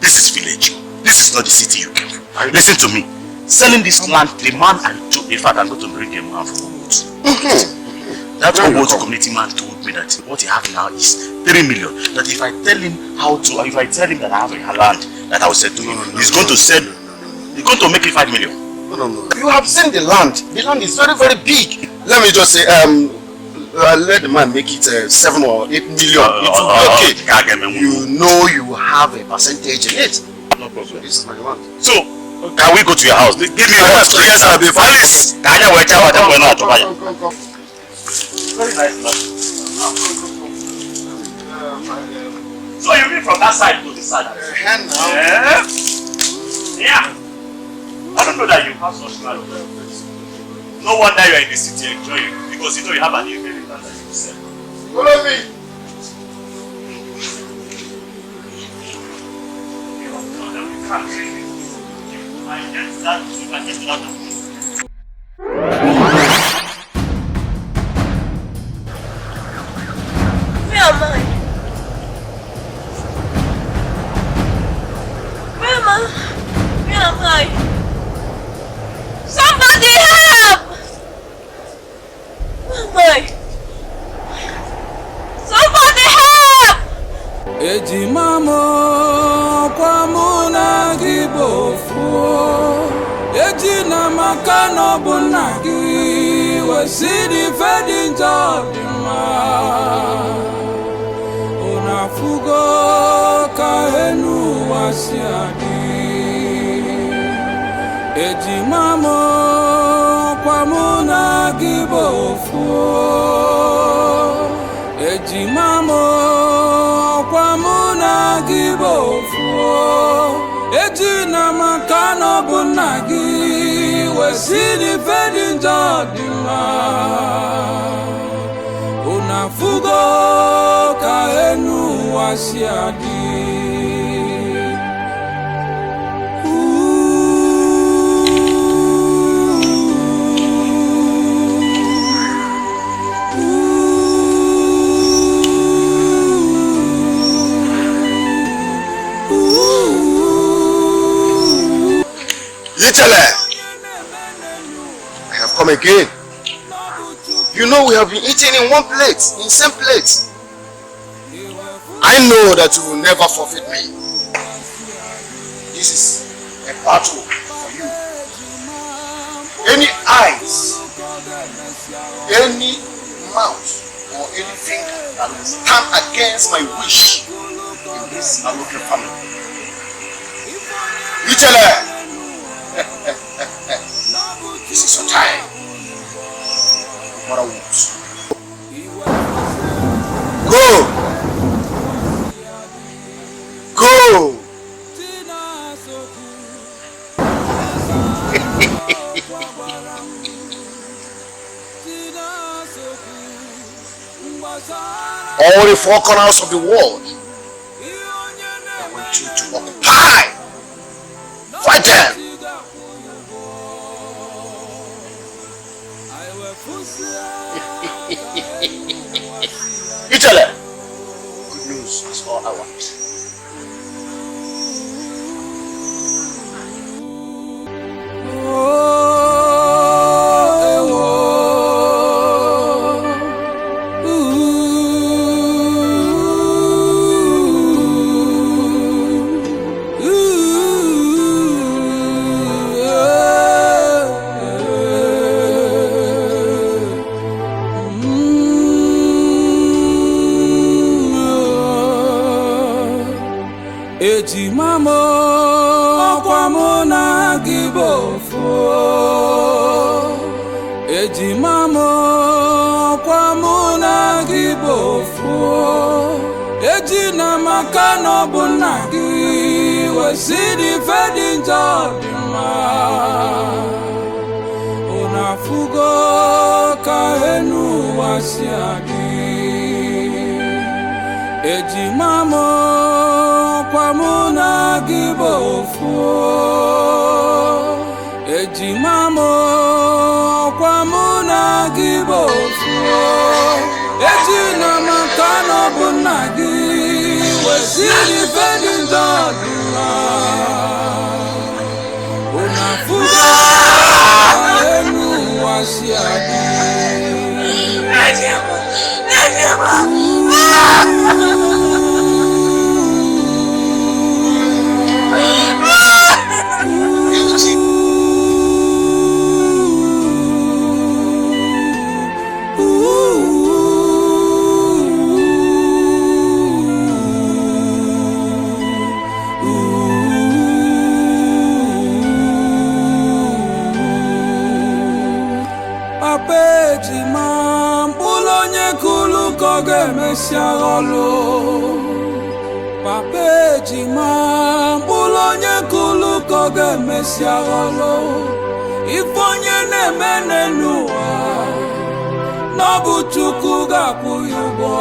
This is village. This is not the city you came from. Listen to me. Selling this land, the man I told, in fact, I'm going to bring a man from Obotu. That Obotu community man told me that what he have now is 3 million. That if I tell him that I have a land that I will sell to him, he's going to sell, he's going to make it 5 million. No. You have seen the land. The land is very, very big. Let me just say, let the man make it 7 or 8 million. It will be okay. You know you have a percentage in it. No problem. This is my land. So, can we go to your house? Give me a house. Yes, I'll be fine. Alice, can you wait out? Very nice. So you mean from that side to this side? Yeah. Yeah. I don't know that you have such kind of place. No wonder you are in the city enjoying because you know you have an inheritance that you sell. Follow me. Where am I? Where am I? Where am I? Somebody help! Where am I? Somebody help! Ejima mo kwa muna gibofu Ejina makano bunagi Wasidi fedi njodima Unafugo kahenu wasiadi Ejima mo kwa muna gibofu Ejima mo kwa muna gibofu Ejina makano bunagi Wesidi fedi njodima Unafugo kahenu wasiadi I have come again. You know we have been eating in one plate, in same plate. I know that you will never forfeit me. This is a battle for you. Any eyes, any mouth, or any finger that will stand against my wish in this Aloke family. This is your time. Mother Woods. Go! Go! All the 4 corners of the world, I want you to occupy. Fight them! Italy! Good news is all I want. Ejima mo kwa muna gibofu Ejima mo kwa muna gibofu Ejina makano bunagi Wasidi fedi njodima Unafugo kahenu wasiadi Ejima mo kwa muna gibofu Ejima mo kwa muna gibofu Ejina makano bunagi Wesidi fedi njodima Unafuga enu wasiadi Ejima koge mesiagolo Papa Ejima bulonye kulu koge mesiagolo Ifonye nemene nuwa Nobu chuku gakuyugo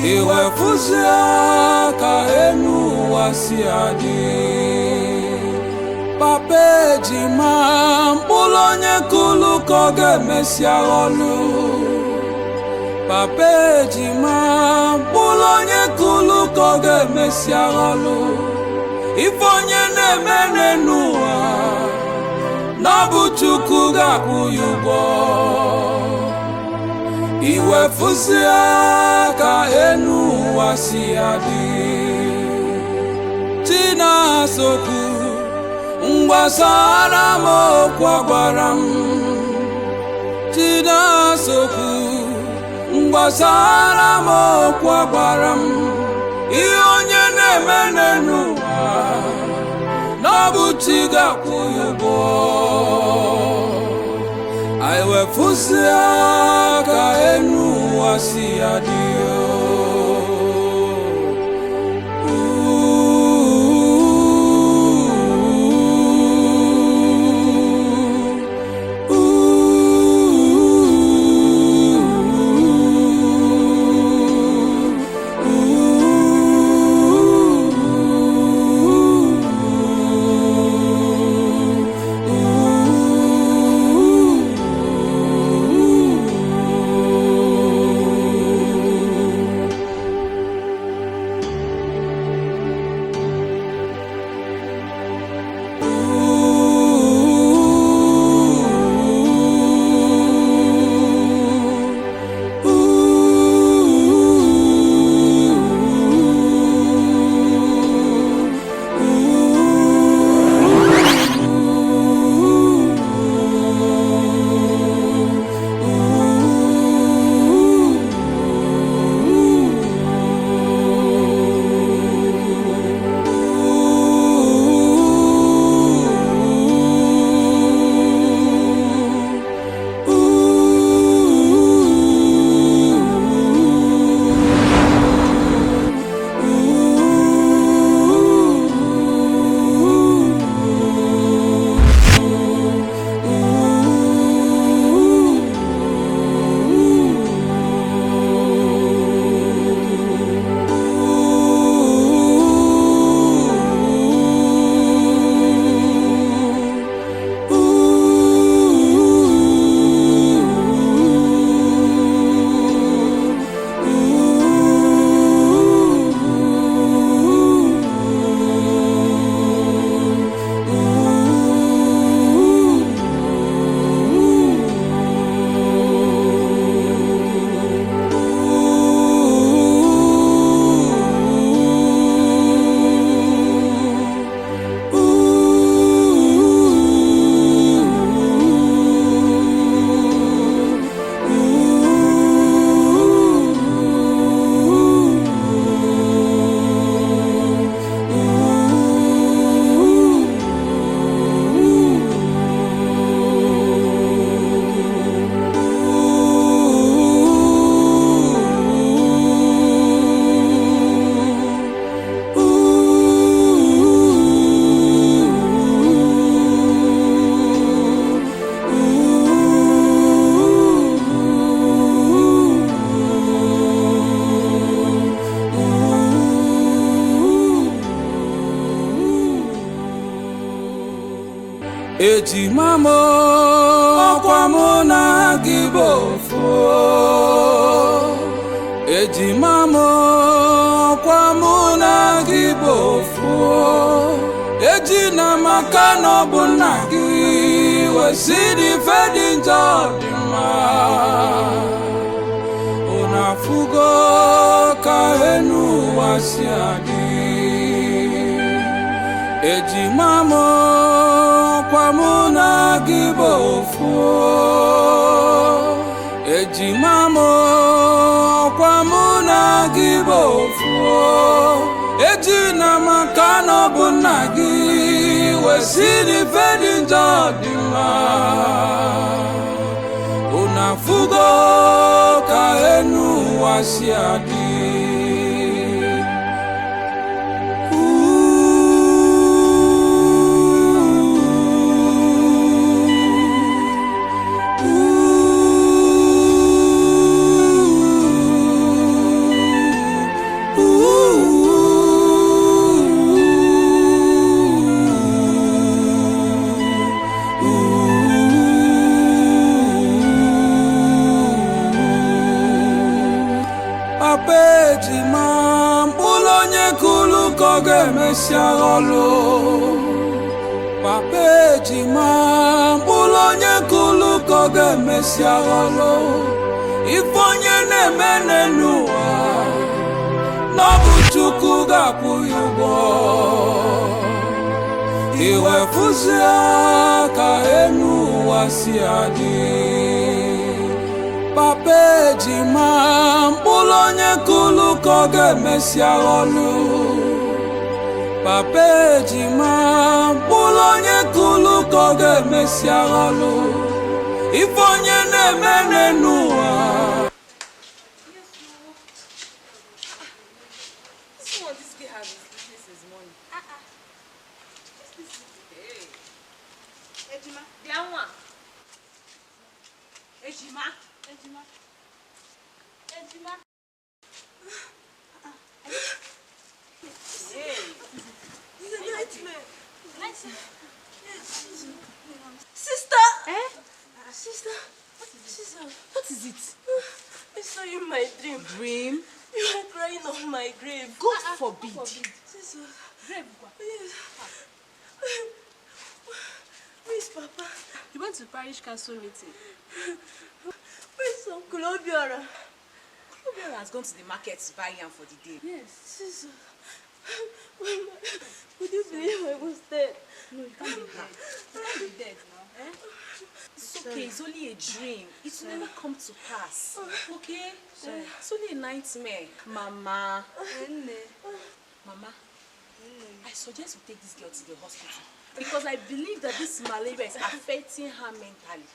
Iwe fuzia ka enu wasiadi Papa Ejima bulonye kulu koge mesiagolo Papa Ejima bulonye kulu koge mesiagolo Ifonye nemene nuwa Nobu chuku gakuyugo Iwe fuzia ka enu wasiadi Tina soku Ngwasara mo kwa gwaram Tina soku Ngwasara mo kwa gwaram Ionye nemene nuwa Nobu chiga kuyugo Aiwe fuzia ka enu wasiadio Ejima mo kwa muna gibofo Ejima mo kwa muna gibofo Ejina makano bunagi Wasidi fedi njodima Unafugo kahenu wasiadi Ejima mo kwa muna gibofo Ejima mo kwa muna gibofo Ejina makano bunagi Wesidi fedi njodima na fugo ka enu wasiadi. Ejima mbulonye kulu koge mesiagolo. Papa Ejima mbulonye kulu koge mesiagolo. Ifonye ne menenua nobuchuku gapuyugo. Iwefuzia ka enu wasiadi. Papa Ejima mbulonye kulu koge mesiagolu. Papa Ejima mbulonye kulu koge mesiagolu. Ifonye ne menenua. See what this guy has business is money. Hey. Ejima, Dianwa. Ejima. Ejima. Ejima. Hey. This is a nightmare. Sister. Eh? Sister. What is it? I saw you in my dream. Dream? You were crying on my grave. God forbid. Sister. Grave? Yes. Where is Papa? He went to parish council meeting. Where's Uncle Obiora? Obiora has gone to the market to buy yam for the day. Yes. Sister. Would you believe I was dead? No, you can't be dead. You can't be dead now. Eh? It's okay, it's only a dream. It will never come to pass. Okay? It's only a nightmare. Mama. Mama, I suggest we take this girl to the hospital. Because I believe that this malaria is affecting her mentally.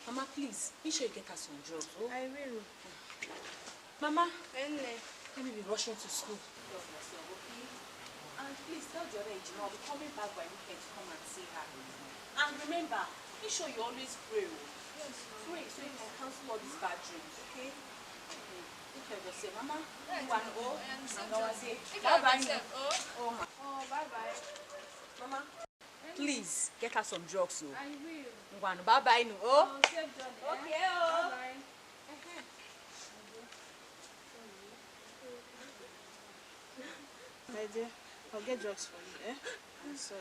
Mama, please, make sure you get her some drugs. Oh? I will. Mama, let me be rushing to school. And please tell the other Ejima I'll be coming back by weekend to come and see her. And remember, make sure you always pray. Yes, pray so you can cancel all these bad dreams, okay? Take care of yourself, Mama. Bye-bye. Oh, bye-bye. Mama, please get her some drugs. Oh. I will. Bye-bye. Oh, safe journey. Okay. Oh. Bye-bye. My dear, I'll get drugs for you, eh? I'm sorry.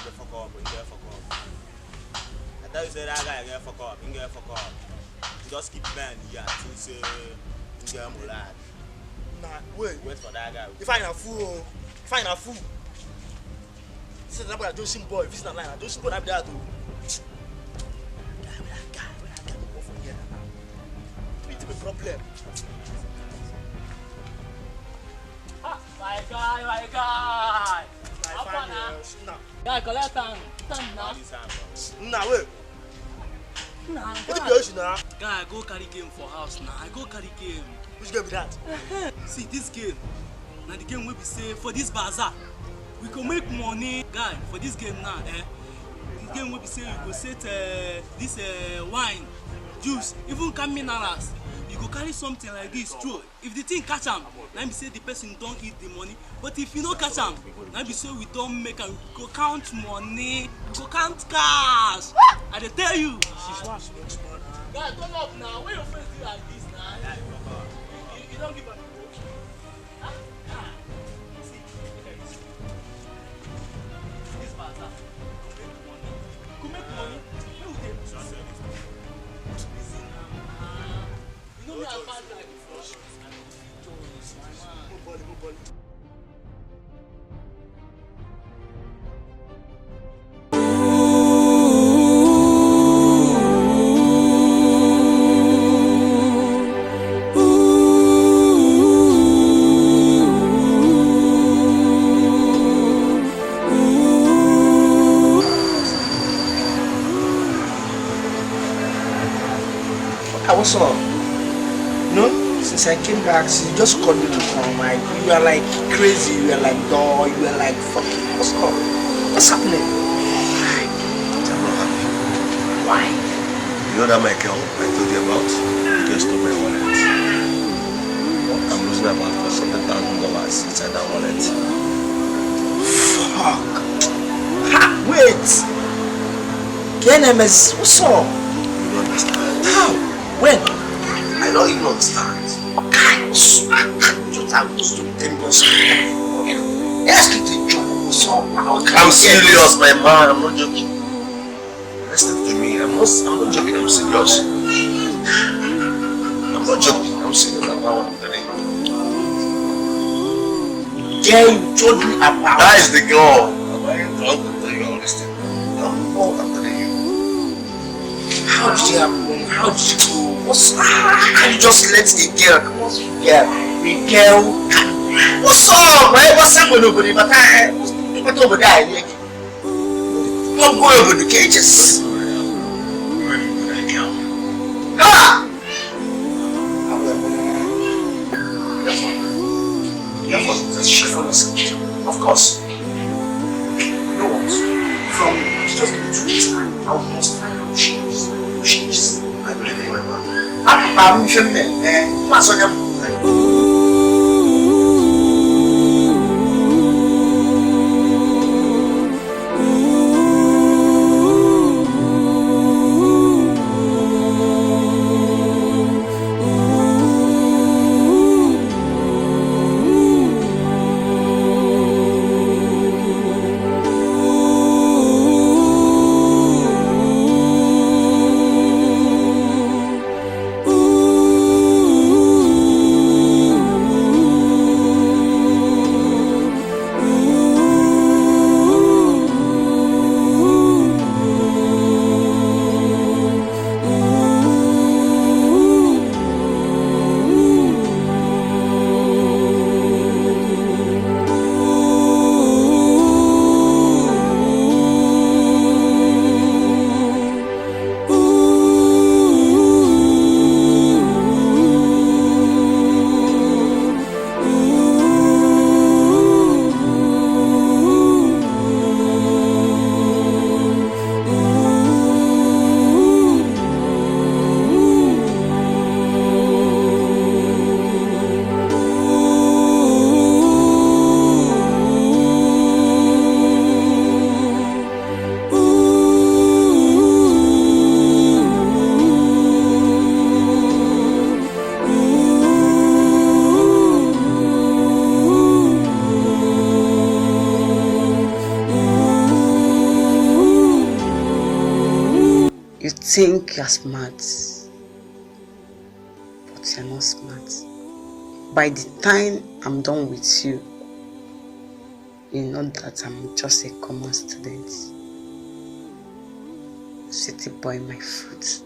the fuck up, you get fuck up. I tell you say that guy get fuck up, you get fuck up. You just keep playing the yard till say you get more lad. Nah, wait for that guy. You find a fool. This is the number of Joshing boy. If it's not like Joshing boy, I'm there too. Guy, where I get go from here now? It's a problem. My guy. Guy, collect time now. Nah, wait. Nah, What the hell is now? guy, I go carry game for house now. I go carry game. Which game be that? See this game. Now the game will be say for this bazaar. We can make money, guy. For this game now, the game will be say you go set this wine, juice, even come minerals. You go carry something like this true. If the thing catch am, now be say the person don't eat the money. But if you no catch am, now be say we don't make am. We go count money, we go count cash. I dey tell you. Guy, turn up now. Where your face do like this now? You don't give a this bazaar. Go make money. Where we dey? You know me as bad guy before. Move body. What's up? No, since I came back, since you just called me to come, you are like crazy, you are like dull, you are like fucking. What's up? What's happening? I'm not happy. Why? You know that my girl I told you about? Just stole my wallet. I'm losing about $400,000 inside that wallet. Fuck. Ha! Wait! KNMS, what's up? You don't understand. How? When? I don't even understand. Just I was to tell you something. Ask you to joke. What's up? I'm serious, my man. I'm not joking. Listen to me. I'm not joking. I'm serious. I'm not joking. I'm serious about what I'm telling you. Yeah, you told me about. That is the girl. I'm not going to tell you all this thing. I'm telling you. How did you happen? How did you go? How you just let the girl come on? Yeah, the girl. What's up, man? What's up with nobody? But what over there? Don't go over the cages. Ah! Of course. You know what? From just give me 2 weeks time, I will just find out changes. I believe in my man. I'm sure, man. What's on your think you're smart, but you're not smart. By the time I'm done with you, you know that I'm just a common student. City boy, my foot.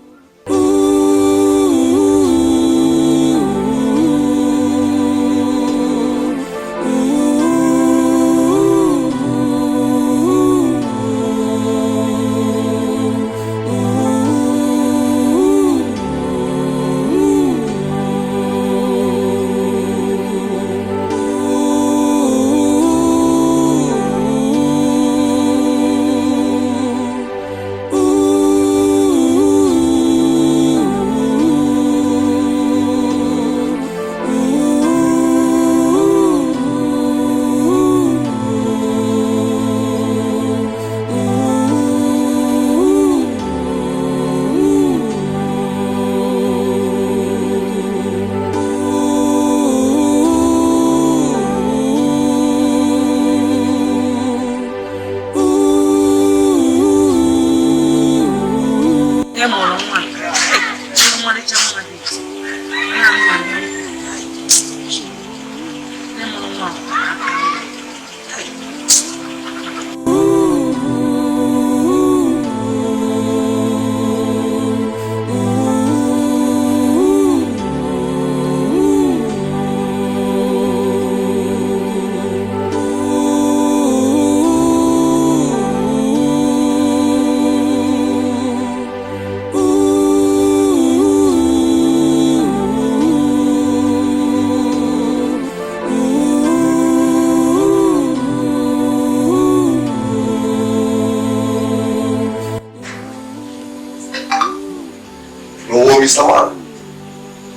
Mr. Man,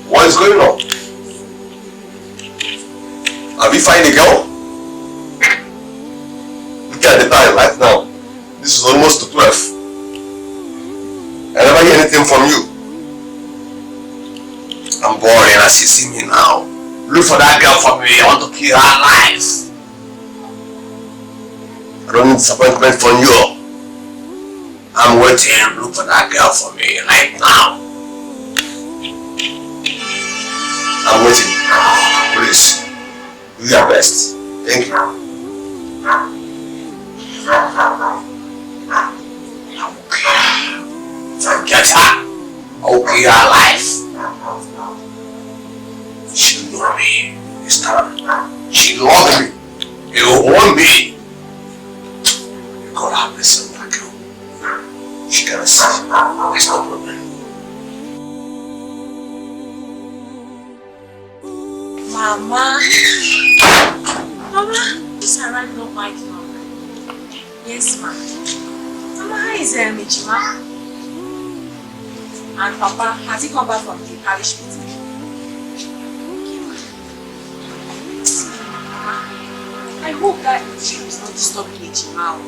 what is going on? Have you found a girl? Look at the time right now. This is almost to 12. I never hear anything from you. I'm boring as you see me now. Look for that girl for me. I want to kill her alive. I don't need disappointment from you. I'm waiting. Look for that girl for me right now. I'm waiting. Please, do your best. Thank you. If I get her, I'll kill her alive. She loved me this time. She loved me. You want me. God have mercy on that girl. She cannot see. There's no problem. Mama, this arrived not quite long. Yes, ma'am. Mama, how is Ejima? And Papa, has he come back from the parish meeting? Mama, I hope that dream is not disturbing Ejima.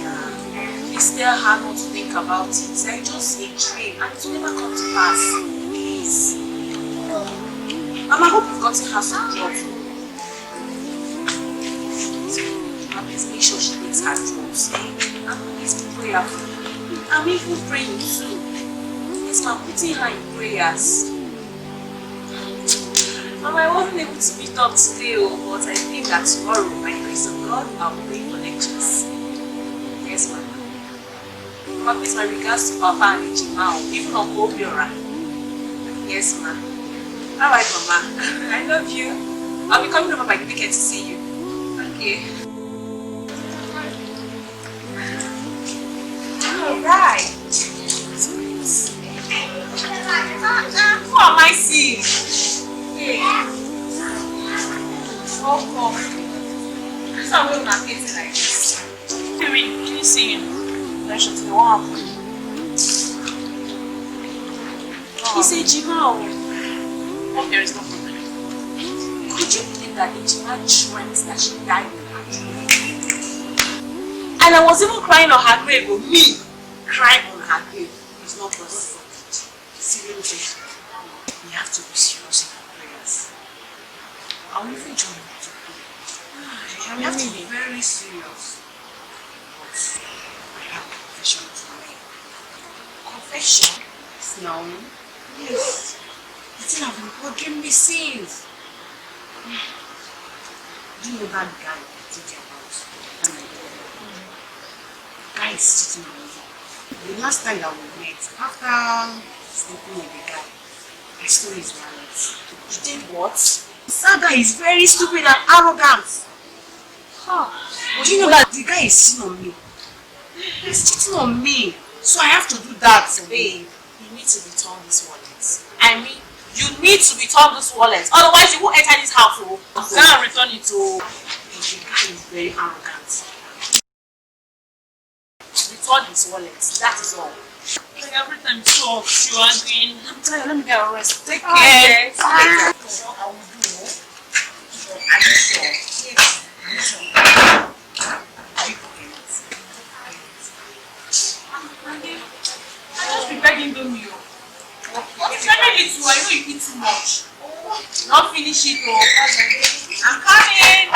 Yeah. Please tell her not to think about it. It's just a dream and it will never come to pass. Please. Mama, I hope you've gotten her some drugs. Please make sure she takes her drugs. And please be prayerful. I'm even praying too. Yes, ma'am, putting her in prayers. Mama, I wasn't able to meet up today, but I think that tomorrow, by the grace of God, I'll be praying for lectures. Yes, ma'am. Mama, please, my regards to Papa and Ejima, even on Obiora. Yes, ma'am. Alright, Mama. I love you. I'll be coming over by the weekend to see you. Okay. Alright. Who am I seeing? Hey. Oh. So I'm going to get it like this. Hey, can you see him? Let's just go on. He's Ejima. Hope there is no problem. Could you believe that Ejima dreamt that she died in her dream? And I was even crying on her grave, but me crying on her grave is not possible. Seriously, we have to be serious in our prayers. I'll even join you to pray. We have to be very serious. But I have a confession to make. now. Yes. The thing have been bothering me since. Do you know that guy I told you about? The guy is cheating on me. The last time that we met, after sleeping with the guy, I stole his wallet. You did what? That guy is very stupid and arrogant. Huh. But you know that the guy is cheating on me. He's cheating on me. So I have to do that. Babe, you need to return this wallet. I mean, you need to return this wallet. Otherwise, you won't enter this house. You can't return it to. The guy is very arrogant. Return his wallet. That is all. Like every time you talk, you are doing. I'm tired. Let me get a rest. Take care. Okay. I will do. Are you sure? Yes. Are you sure? Are you cooking it? I just be begging them you. It's very little. I know you eat too much. Not finish it, though. I'm coming.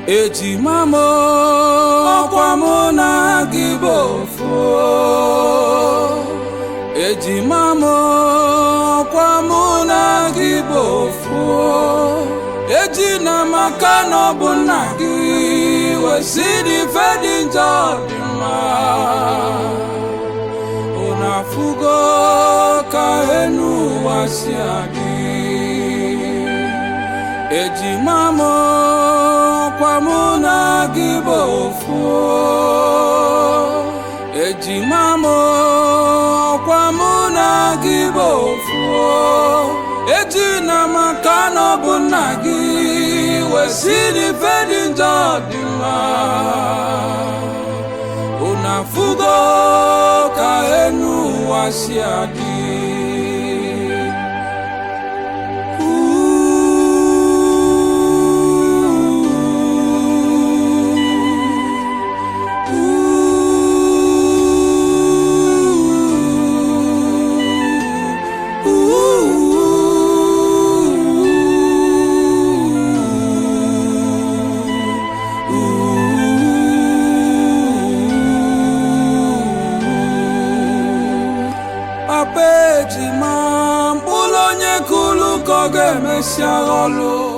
Ejima mo kwa mo na gibofo. Ejima mo kwa mo na gibofo. Ejina makano bunagi wasidi fedi njodima. Unafugo kahenu wasiadi. Ejima mo kwa muna gibofo. Ejima mo kwa muna gibofo. Ejina makano bunagi wasidi fedi njodima. Unafugo kahenu wasiadi. Ejima mbulonye kulu koge mesiagolo.